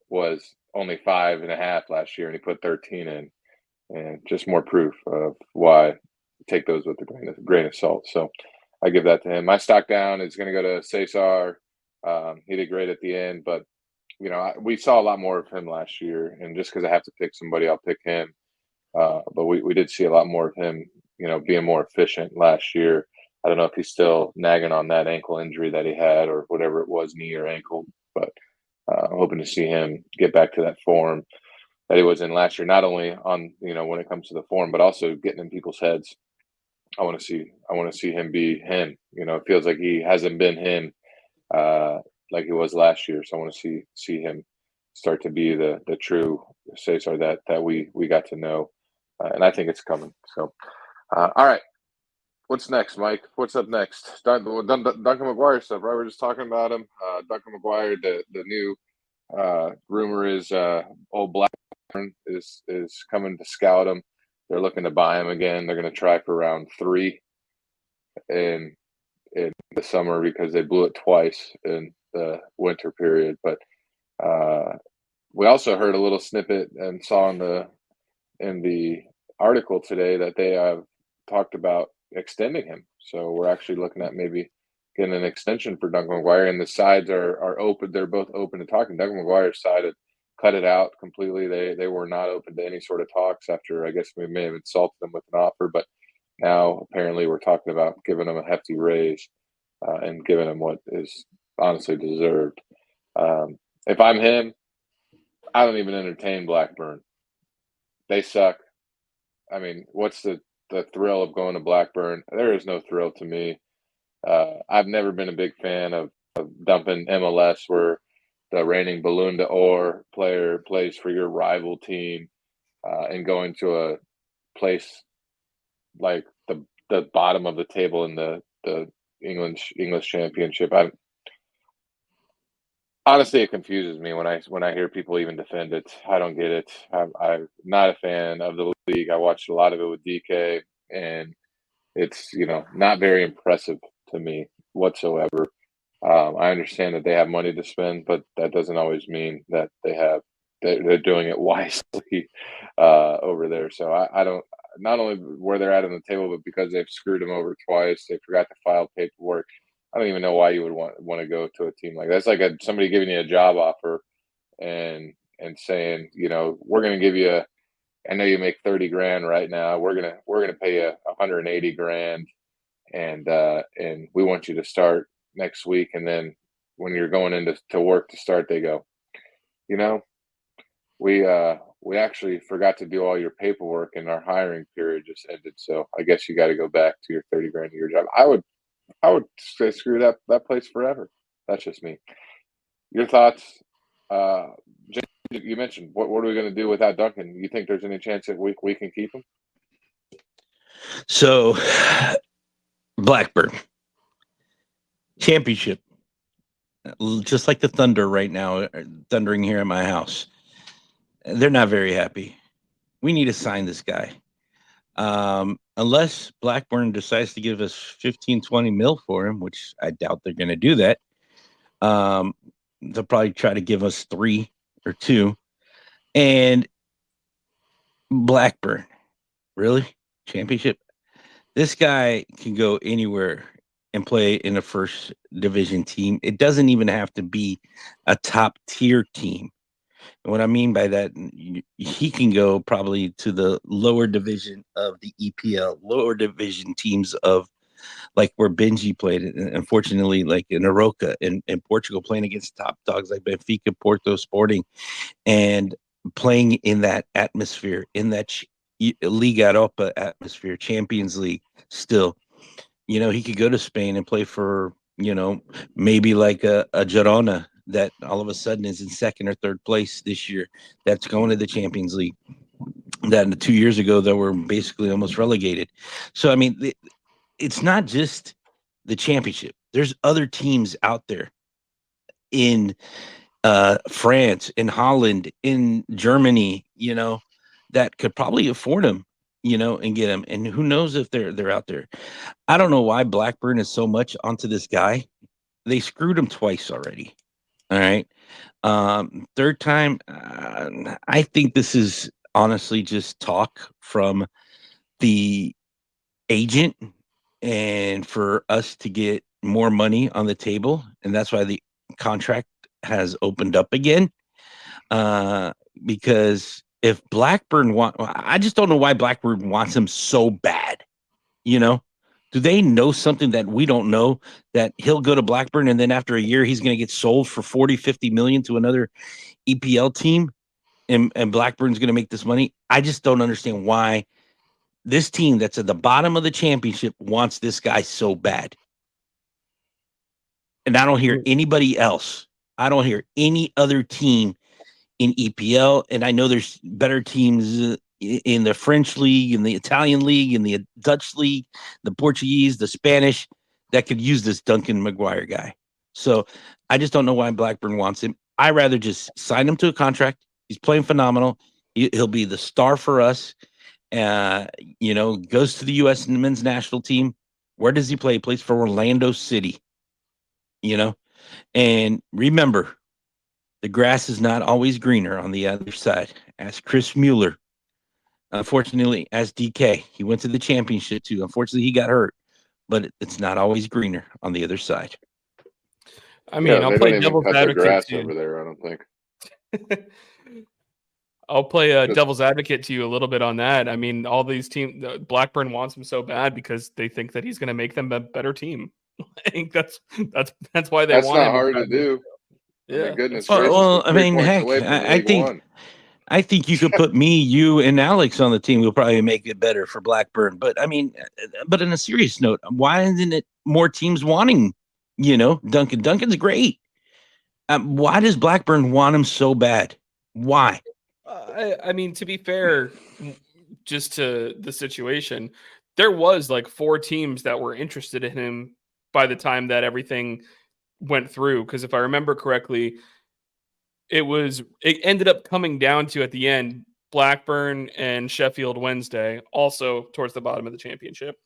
was only 5.5 last year, and he put 13 in. And just more proof of why take those with a grain of salt. So I give that to him. My stock down is going to go to Cesar. He did great at the end, but we saw a lot more of him last year. And just because I have to pick somebody, I'll pick him. But we did see a lot more of him, being more efficient last year. I don't know if he's still nagging on that ankle injury that he had or whatever it was, knee or ankle. But I'm hoping to see him get back to that form that he was in last year, not only on, when it comes to the form, but also getting in people's heads. I want to see him be him. It feels like he hasn't been him like he was last year. So I want to see him start to be the true Cesar that we got to know. And I think it's coming. So, all right. What's next, Mike? What's up next? Duncan McGuire stuff, right? We're just talking about him. Duncan McGuire, the new rumor is old Blackburn is coming to scout him. They're looking to buy him again. They're going to try for round 3 in the summer because they blew it twice in the winter period. But we also heard a little snippet and saw in the article today that they have talked about extending him. So we're actually looking at maybe getting an extension for Duncan McGuire, and the sides are open. They're both open to talking. Duncan McGuire's side had cut it out completely. They were not open to any sort of talks after, I guess we may have insulted them with an offer, but now apparently we're talking about giving them a hefty raise and giving them what is honestly deserved. If I'm him, I don't even entertain Blackburn. They suck. I mean, what's the thrill of going to Blackburn? There is no thrill to me. I've never been a big fan of dumping MLS where the reigning Ballon d'Or player plays for your rival team and going to a place like the bottom of the table in the English Championship. Honestly, it confuses me when I hear people even defend it. I don't get it. I'm not a fan of the league. I watched a lot of it with DK, and it's not very impressive to me whatsoever. I understand that they have money to spend, but that doesn't always mean that they're doing it wisely over there. So I don't. Not only where they're at on the table, but because they've screwed them over twice, they forgot to file paperwork. I don't even know why you would want to go to a team like that. It's like somebody giving you a job offer and saying, we're going to give you I know you make 30 grand right now. We're going to pay you 180 grand. And we want you to start next week. And then when you're going into work to start, they go, we actually forgot to do all your paperwork and our hiring period just ended. So I guess you got to go back to your 30 grand a year job. I would say screw that place forever. That's just me. Your thoughts? James, you mentioned what are we going to do without Duncan? You think there's any chance that we can keep him? So, Blackburn championship, just like the Thunder right now, thundering here at my house. They're not very happy. We need to sign this guy. Unless Blackburn decides to give us 15, 20 mil for him, which I doubt they're going to do that. They'll probably try to give us 3 or 2. And Blackburn, really? Championship? This guy can go anywhere and play in a first division team. It doesn't even have to be a top tier team. And what I mean by that, he can go probably to the lower division of the EPL, lower division teams of like where Benji played. And unfortunately, like in Aroca in Portugal, playing against top dogs like Benfica, Porto, Sporting, and playing in that atmosphere, in that Liga Europa atmosphere, Champions League still. He could go to Spain and play for, maybe like a Girona that all of a sudden is in second or third place this year. That's going to the Champions League. That 2 years ago, they were basically almost relegated. So, I mean, it's not just the championship. There's other teams out there in France, in Holland, in Germany, that could probably afford him, and get him. And who knows if they're out there. I don't know why Blackburn is so much onto this guy. They screwed him twice already. All right. Third time, I think this is honestly just talk from the agent and for us to get more money on the table. And that's why the contract has opened up again. Because if Blackburn I just don't know why Blackburn wants him so bad. Do they know something that we don't know, that he'll go to Blackburn and then after a year he's going to get sold for 40, 50 million to another EPL team and Blackburn's going to make this money? I just don't understand why this team that's at the bottom of the championship wants this guy so bad. And I don't hear anybody else. I don't hear any other team in EPL. And I know there's better teams in the French league, in the Italian league, in the Dutch league, the Portuguese, the Spanish, that could use this Duncan McGuire guy. So I just don't know why Blackburn wants him. I rather just sign him to a contract. He's playing phenomenal. He'll be the star for us. Goes to the U.S. men's national team. Where does he play? He plays for Orlando City. And remember, the grass is not always greener on the other side. Ask Chris Mueller. Unfortunately, as DK, he went to the championship too. Unfortunately, he got hurt, but it's not always greener on the other side. I mean, I'll play devil's advocate over there. I don't think. I'll play devil's advocate to you a little bit on that. I mean, all these teams, Blackburn wants him so bad because they think that he's going to make them a better team. I think that's why they want him. That's not hard to do. Yeah. My goodness. Well, I mean, heck, I think you could put me, you, and Alex on the team. We'll probably make it better for Blackburn. But I mean, but on a serious note, why isn't it more teams wanting, Duncan? Duncan's great. Why does Blackburn want him so bad? Why? I mean, to be fair, just to the situation, there was like 4 teams that were interested in him by the time that everything went through. Because if I remember correctly, it ended up coming down to, at the end, Blackburn and Sheffield Wednesday, also towards the bottom of the championship.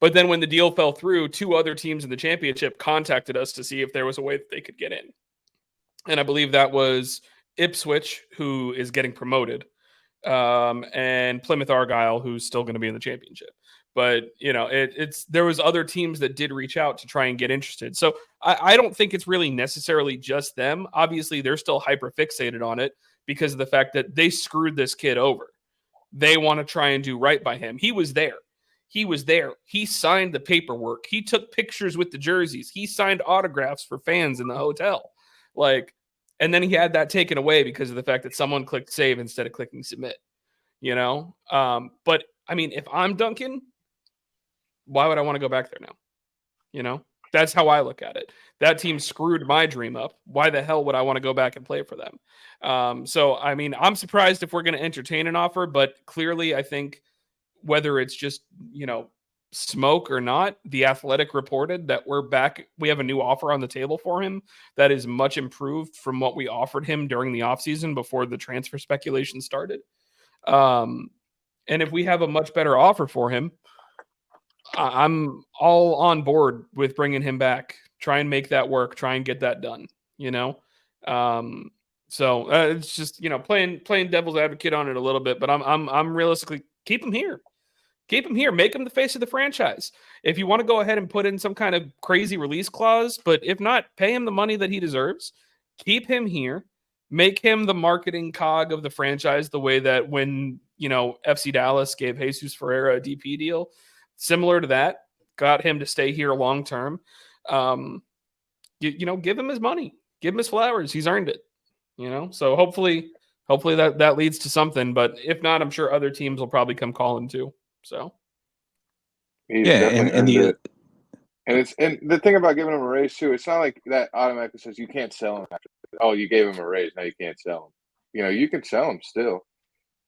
But then when the deal fell through, 2 other teams in the championship contacted us to see if there was a way that they could get in. And I believe that was Ipswich, who is getting promoted, and Plymouth Argyle, who's still going to be in the championship. But, there was other teams that did reach out to try and get interested. So I don't think it's really necessarily just them. Obviously, they're still hyper fixated on it because of the fact that they screwed this kid over. They want to try and do right by him. He was there. He signed the paperwork. He took pictures with the jerseys. He signed autographs for fans in the hotel. And then he had that taken away because of the fact that someone clicked save instead of clicking submit, But I mean, if I'm Duncan, why would I want to go back there now? That's how I look at it. That team screwed my dream up. Why the hell would I want to go back and play for them? So, I mean, I'm surprised if we're going to entertain an offer, but clearly I think whether it's just, smoke or not, The Athletic reported that we're back. We have a new offer on the table for him that is much improved from what we offered him during the offseason before the transfer speculation started. And if we have a much better offer for him, I'm all on board with bringing him back. Try and make that work. Try and get that done. So it's just playing devil's advocate on it a little bit, but I'm realistically keep him here. Keep him here. Make him the face of the franchise. If you want to go ahead and put in some kind of crazy release clause, but if not, pay him the money that he deserves. Keep him here. Make him the marketing cog of the franchise, the way that when FC Dallas gave Jesus Ferreira a DP deal. Similar to that, got him to stay here long term. Give him his money, give him his flowers. He's earned it. So hopefully that leads to something. But if not, I'm sure other teams will probably come calling too. So he's definitely earned it. And the thing about giving him a raise too, it's not like that automatically says you can't sell him after. Oh, you gave him a raise, now you can't sell him. You can sell him still.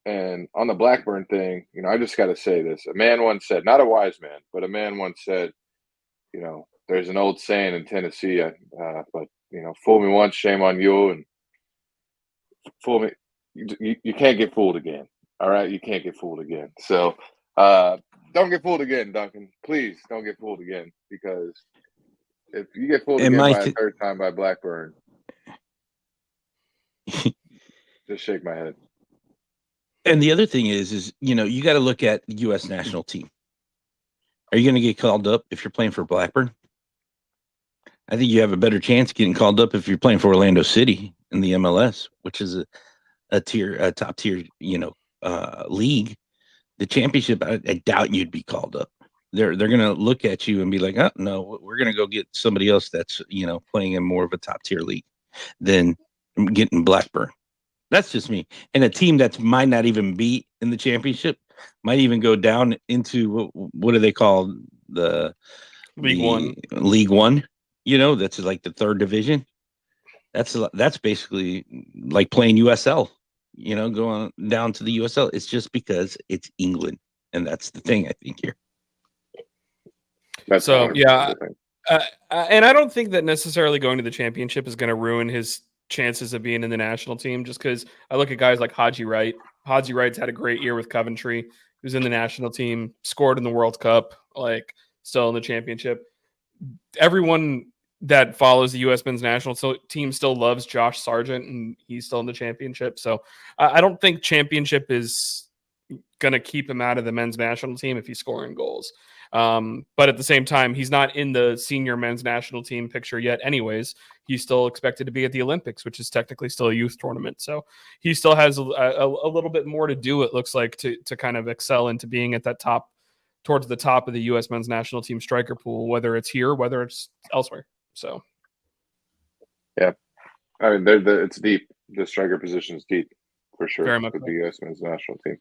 And on the Blackburn thing, I just got to say this. A man once said, not a wise man, but a man once said, there's an old saying in Tennessee, but, fool me once, shame on you. And fool me. You can't get fooled again. All right? You can't get fooled again. So don't get fooled again, Duncan. Please don't get fooled again, because if you get fooled again by a third time by Blackburn, just shake my head. And the other thing is you got to look at the U.S. national team. Are you going to get called up if you're playing for Blackburn? I think you have a better chance of getting called up if you're playing for Orlando City in the MLS, which is a top tier, league. The championship, I doubt you'd be called up. They're going to look at you and be like, oh no, we're going to go get somebody else that's playing in more of a top tier league than getting Blackburn. That's just me. And a team that might not even be in the championship might even go down into what do they call League One? League One. That's like the third division. That's basically like playing USL. Going down to the USL. It's just because it's England, and that's the thing I think here. And I don't think that necessarily going to the championship is going to ruin his chances of being in the national team, just because I look at guys like Haji Wright. Haji Wright's had a great year with Coventry. He was in the national team, scored in the World Cup, still in the championship. Everyone that follows the U.S. men's national team still loves Josh Sargent, and he's still in the championship. So I don't think championship is going to keep him out of the men's national team if he's scoring goals. But at the same time, he's not in the senior men's national team picture yet anyways. He's still expected to be at the Olympics, which is technically still a youth tournament. So he still has a little bit more to do, it looks like, to kind of excel into being at that towards the top of the U.S. men's national team striker pool, whether it's here, whether it's elsewhere. So, yeah. I mean, it's deep. The striker position is deep for sure. Very much with the U.S. men's national team.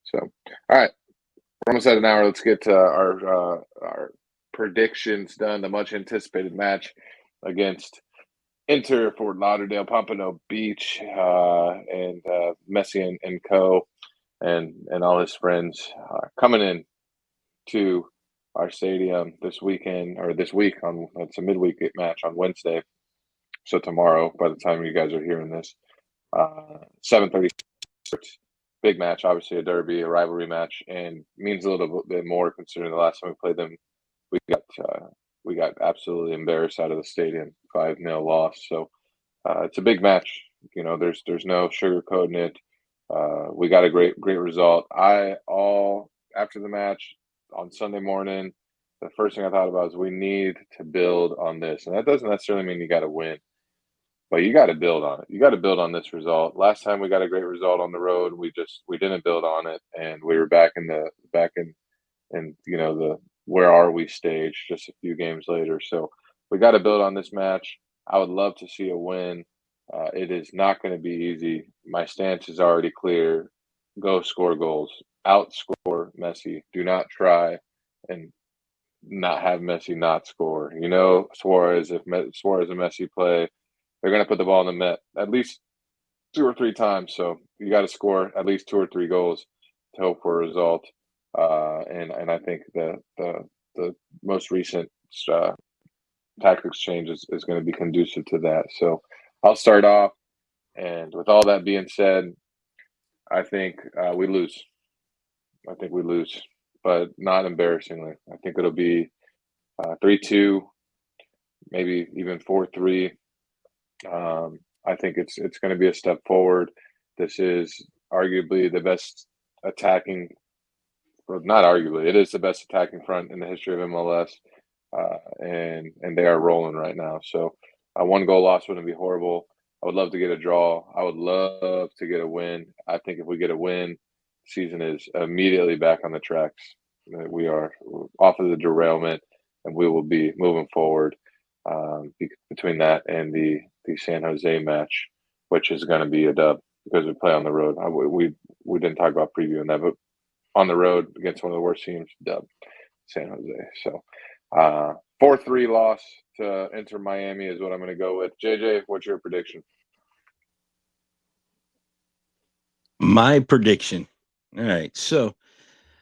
So, all right. We're almost at an hour. Let's get to our predictions done. The much anticipated match against Inter Fort Lauderdale, Pompano Beach, and Messi and co. and all his friends coming in to our stadium this weekend, or this week. It's a midweek match on Wednesday. So tomorrow, by the time you guys are hearing this, 7:30. Big match, obviously a derby, a rivalry match, and means a little bit more considering the last time we played them, we got absolutely embarrassed out of the stadium, 5-0 loss. So it's a big match. There's no sugarcoating it. We got a great result. After the match on Sunday morning, the first thing I thought about is we need to build on this, and that doesn't necessarily mean you got to win. But you got to build on it. You got to build on this result. Last time we got a great result on the road, we didn't build on it, and we were back in the where are we stage just a few games later. So we got to build on this match. I would love to see a win. It is not going to be easy. My stance is already clear. Go score goals. Outscore Messi. Do not try and not have Messi not score. Suarez, if Suarez and Messi play, they're going to put the ball in the net at least 2 or 3 times. So you got to score at least 2 or 3 goals to hope for a result. And I think the most recent tactics change is going to be conducive to that. So I'll start off, and with all that being said, I think we lose. I think we lose, but not embarrassingly. I think it'll be 3-2, maybe even 4-3. I think it's going to be a step forward. This is arguably the best attacking, or not arguably, it is the best attacking front in the history of MLS, and they are rolling right now. So a 1-goal loss wouldn't be horrible. I would love to get a draw. I would love to get a win. I think if we get a win, season is immediately back on the tracks. We are off of the derailment, and we will be moving forward between that and the San Jose match, which is going to be a dub because we play on the road. We didn't talk about previewing that, but on the road against one of the worst teams, dub San Jose. So 4-3 loss to Inter Miami is what I'm going to go with. JJ, what's your prediction? My prediction. All right. So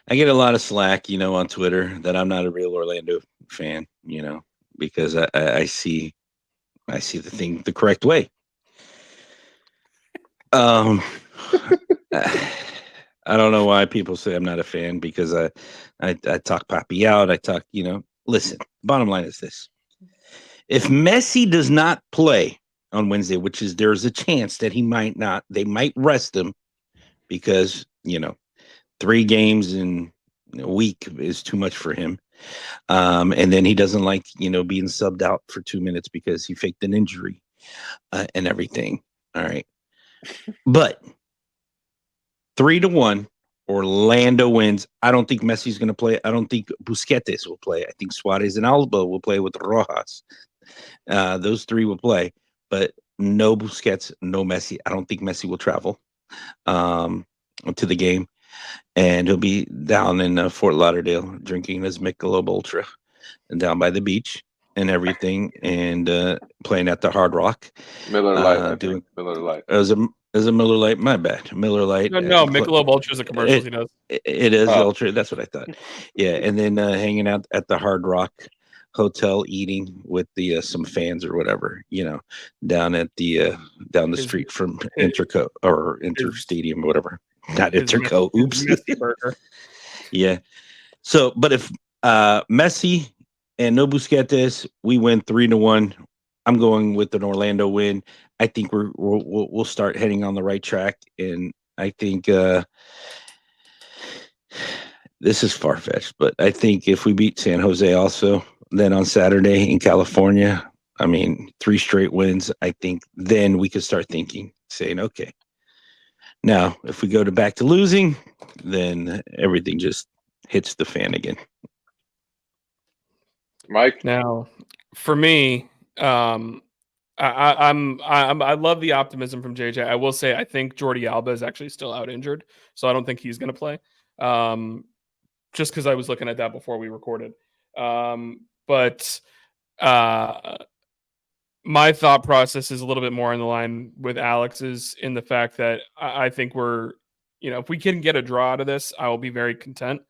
I get a lot of slack, on Twitter that I'm not a real Orlando fan, because I see the thing the correct way. I don't know why people say I'm not a fan, because I talk Papi out. I talk, listen, bottom line is this. If Messi does not play on Wednesday, which is there's a chance that he might not, they might rest him because, 3 games in a week is too much for him. And then he doesn't like, being subbed out for 2 minutes because he faked an injury and everything. All right. But 3-1, Orlando wins. I don't think Messi's going to play. I don't think Busquets will play. I think Suarez and Alba will play with Rojas. Those 3 will play, but no Busquets, no Messi. I don't think Messi will travel to the game, and he'll be down in Fort Lauderdale drinking his Michelob Ultra and down by the beach and everything, and playing at the Hard Rock. Miller Lite. Miller Lite. As a Miller Lite, my bad. Miller Lite. No, Michelob Ultra is a commercial he does. It is Ultra. That's what I thought. Yeah, and then hanging out at the Hard Rock Hotel, eating with the some fans or whatever, down at the down the street from Inter Stadium, whatever. Not Interco. Oops. Messi burger. Yeah. So, but if Messi and no Busquets, we win 3-1. I'm going with an Orlando win. I think we'll start heading on the right track, and I think this is far fetched, but I think if we beat San Jose also, then on Saturday in California, 3 straight wins, I think then we could start saying, okay, now if we go back to losing, then everything just hits the fan again. Mike? Now, for me, I love the optimism from JJ. I will say I think Jordi Alba is actually still out injured, so I don't think he's going to play. Just because I was looking at that before we recorded. But my thought process is a little bit more in the line with Alex's, in the fact that I think we're, if we can get a draw out of this, I will be very content.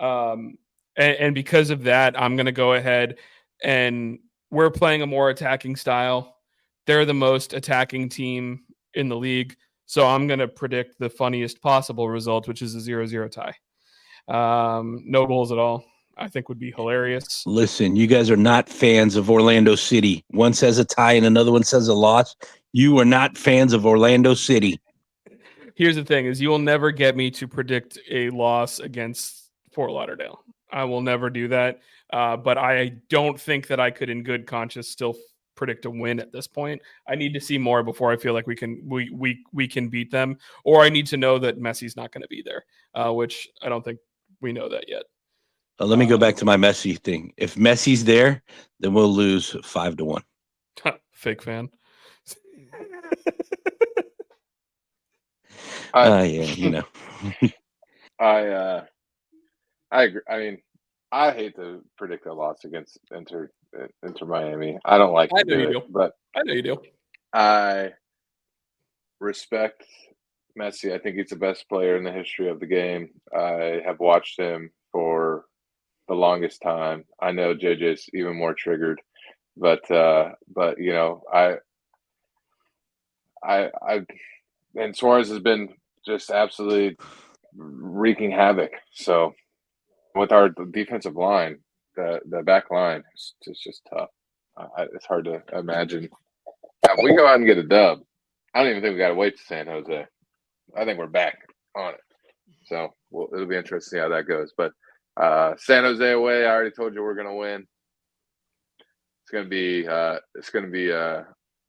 And because of that, I'm going to go ahead, and we're playing a more attacking style. They're the most attacking team in the league. So I'm going to predict the funniest possible result, which is a 0-0 tie. No goals at all, I think would be hilarious. Listen, you guys are not fans of Orlando City. One says a tie and another one says a loss. You are not fans of Orlando City. Here's the thing is, you will never get me to predict a loss against Fort Lauderdale. I will never do that. But I don't think that I could in good conscience still predict a win at this point. I need to see more before I feel like we can beat them, or I need to know that Messi's not going to be there, which I don't think we know that yet. Let me go back to my Messi thing. If Messi's there, then we'll lose 5-1. Fake fan. Yeah, I agree. I mean, I hate to predict a loss against Inter Miami. I don't like I to know do you it, do. but I know you do. I respect Messi. I think he's the best player in the history of the game. I have watched him for the longest time. I know JJ's even more triggered, but you know, I and Suarez has been just absolutely wreaking havoc. So with our defensive line, the back line, it's just tough. It's hard to imagine. Yeah, we go out and get a dub. I don't even think we got to wait to San Jose. I think we're back on it. So it'll be interesting to see how that goes. But San Jose away, I already told you we're going to win. It's going to be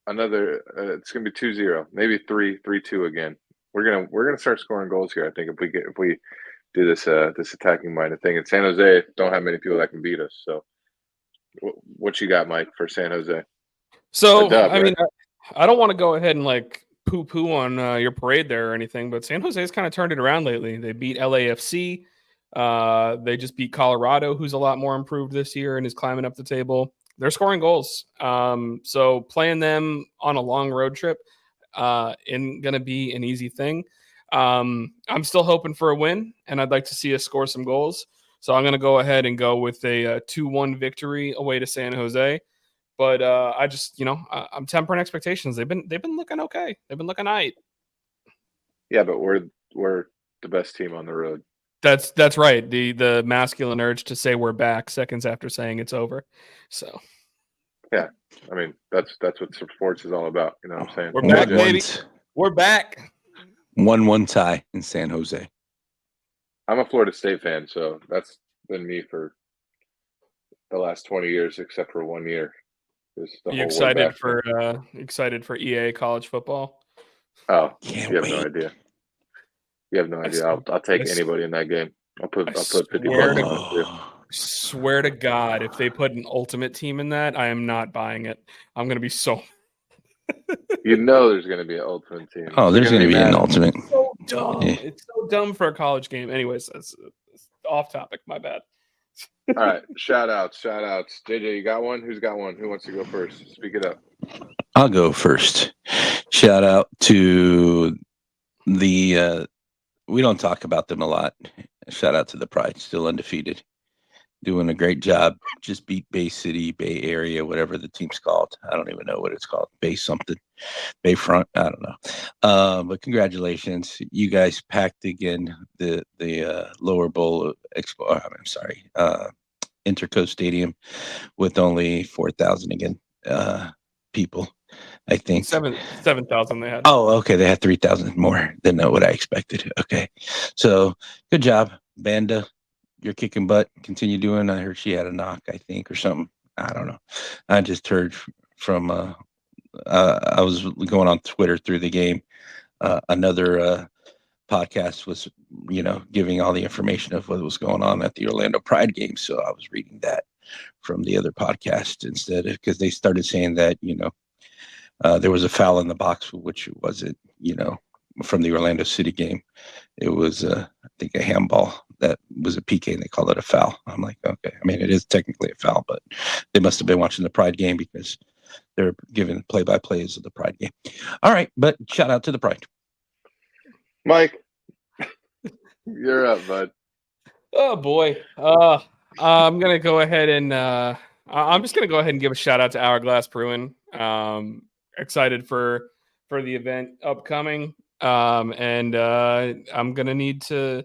another. It's going to be 2-0, maybe 3-2 again. We're gonna start scoring goals here. I think if we do this attacking minded thing. And San Jose don't have many people that can beat us. So what you got, Mike, for San Jose? So dub, I right? mean, I don't want to go ahead and like poo on your parade there or anything, but San Jose's kind of turned it around lately. They beat LAFC. They just beat Colorado, who's a lot more improved this year and is climbing up the table. They're scoring goals. So playing them on a long road trip isn't going to be an easy thing. I'm still hoping for a win, and I'd like to see us score some goals. So I'm going to go ahead and go with a 2-1 victory away to San Jose. But I just, I'm tempering expectations. They've been looking okay. They've been looking all right. Yeah, but we're the best team on the road. That's right. The masculine urge to say we're back seconds after saying it's over. So yeah, I mean that's what sports is all about. You know what I'm saying? We're back, baby. We're back. 1-1 tie in San Jose. I'm a Florida State fan, so that's been me for the last 20 years, except for 1 year. Are you excited for EA college football? Oh, Can't you have wait. no idea. You have no idea. I'll take anybody in that game. I'll put 50 bucks on it too. Swear to God, if they put an ultimate team in that, I am not buying it. I'm gonna be so. You know, there's going to be an ultimate team. Oh, there's going to be an ultimate. It's so dumb. Yeah. It's so dumb for a college game. Anyways, that's off topic. My bad. All right, shout outs. JJ, you got one? Who's got one? Who wants to go first? Speak it up. I'll go first. Shout out to the we don't talk about them a lot. Shout out to the Pride, still undefeated, doing a great job. Just beat Bay City, Bay Area, whatever the team's called. I don't even know what it's called. Bay something, Bayfront. I don't know. But congratulations, you guys packed again the lower bowl Expo. I'm sorry, Interco Stadium with only 4,000 again people. I think 7,000 they had. Oh, okay. They had 3,000 more than what I expected. Okay. So good job, Banda. You're kicking butt. Continue doing. I heard she had a knock, I think, or something. I don't know. I just heard from, I was going on Twitter through the game. Another podcast was, giving all the information of what was going on at the Orlando Pride game. So I was reading that from the other podcast instead, because they started saying that, there was a foul in the box, which wasn't, from the Orlando City game. It was, I think, a handball that was a PK, and they called it a foul. I'm like, okay. I mean, it is technically a foul, but they must have been watching the Pride game because they're giving play-by-plays of the Pride game. All right, but shout out to the Pride. Mike, you're up, bud. Oh boy. I'm gonna go ahead and I'm just gonna go ahead and give a shout out to Hourglass Brewing. Excited for the event upcoming. And I'm gonna need to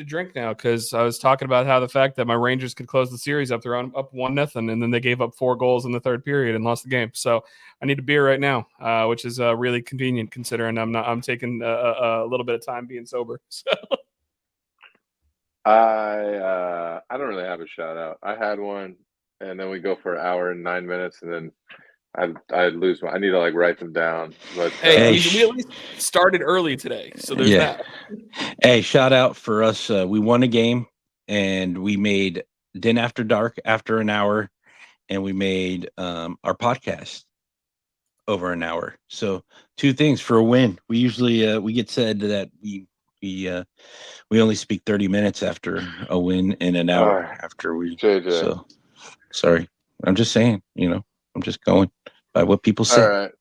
drink now because I was talking about how the fact that my Rangers could close the series up, they're up 1-0, and then they gave up 4 goals in the third period and lost the game. So I need a beer right now, which is really convenient considering I'm taking a little bit of time being sober. So I don't really have a shout out. I had one, and then we go for an hour and 9 minutes, and then I lose my. I need to write them down. But hey, we at least started early today, so there's that. Hey, shout out for us. We won a game, and we made Den After Dark after an hour, and we made our podcast over an hour. So 2 things for a win. We usually we get said that we We only speak 30 minutes after a win and an hour after we. JJ. So sorry, I'm just saying. I'm just going by what people say. All right.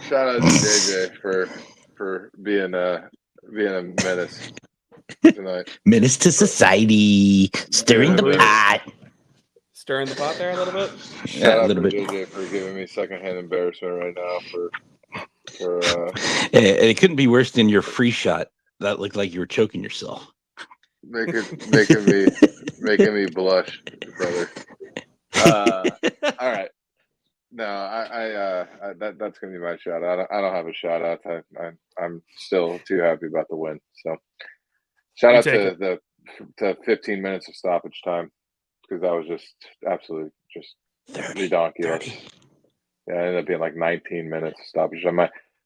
Shout out to JJ for being a menace tonight. Menace to society, stirring the pot. Stirring the pot there a little bit. Shout out to JJ for giving me secondhand embarrassment right now for it couldn't be worse than your free shot that looked like you were choking yourself. making me blush, brother. All right. No, I that's gonna be my shout out. I don't have a shout out. I'm still too happy about the win. So shout out to the 15 minutes of stoppage time, because that was just absolutely just ridiculous. Yeah, it ended up being like 19 minutes of stoppage.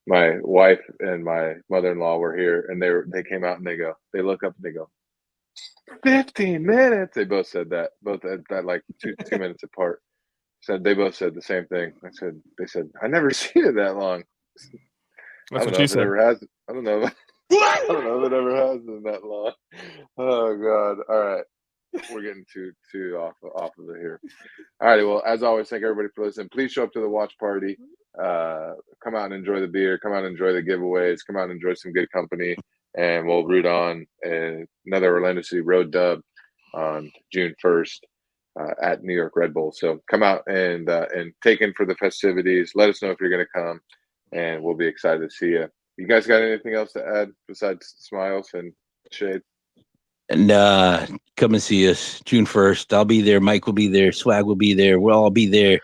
My wife and my mother-in-law were here, and they came out and they look up and they go, 15 minutes. They both said that, both at like two minutes apart. They both said the same thing. They said, I never seen it that long. That's what she said. I don't know. I don't know if it ever has been that long. Oh God. All right. We're getting too off of it here. All righty. Well, as always, thank everybody for listening. Please show up to the watch party. Come out and enjoy the beer. Come out and enjoy the giveaways. Come out and enjoy some good company. And we'll root on another Orlando City road dub on June 1st at New York Red Bull. So come out and take in for the festivities. Let us know if you're going to come, and we'll be excited to see you. You guys got anything else to add besides smiles and shade? And come and see us June 1st. I'll be there. Mike will be there. Swag will be there. We'll all be there.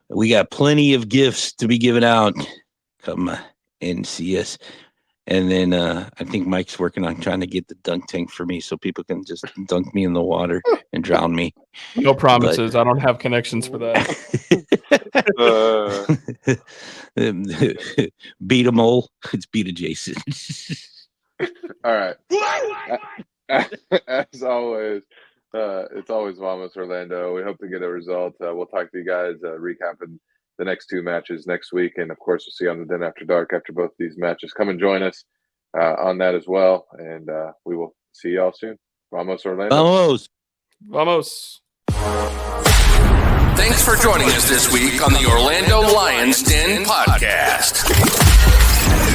We got plenty of gifts to be given out. Come and see us. And then I think Mike's working on trying to get the dunk tank for me so people can just dunk me in the water and drown me. No promises. I don't have connections for that. Beat 'em all. It's beat adjacent. All right. As always, it's always Vamos Orlando. We hope to get a result. We'll talk to you guys, recapping the next two matches next week. And of course, we'll see you on the Den After Dark after both these matches. Come and join us on that as well. And we will see y'all soon. Vamos Orlando. Vamos. Vamos. Thanks for joining us this week on the Orlando Lions Den podcast.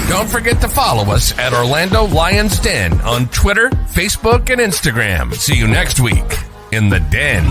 Don't forget to follow us at Orlando Lions Den on Twitter, Facebook, and Instagram. See you next week in the Den.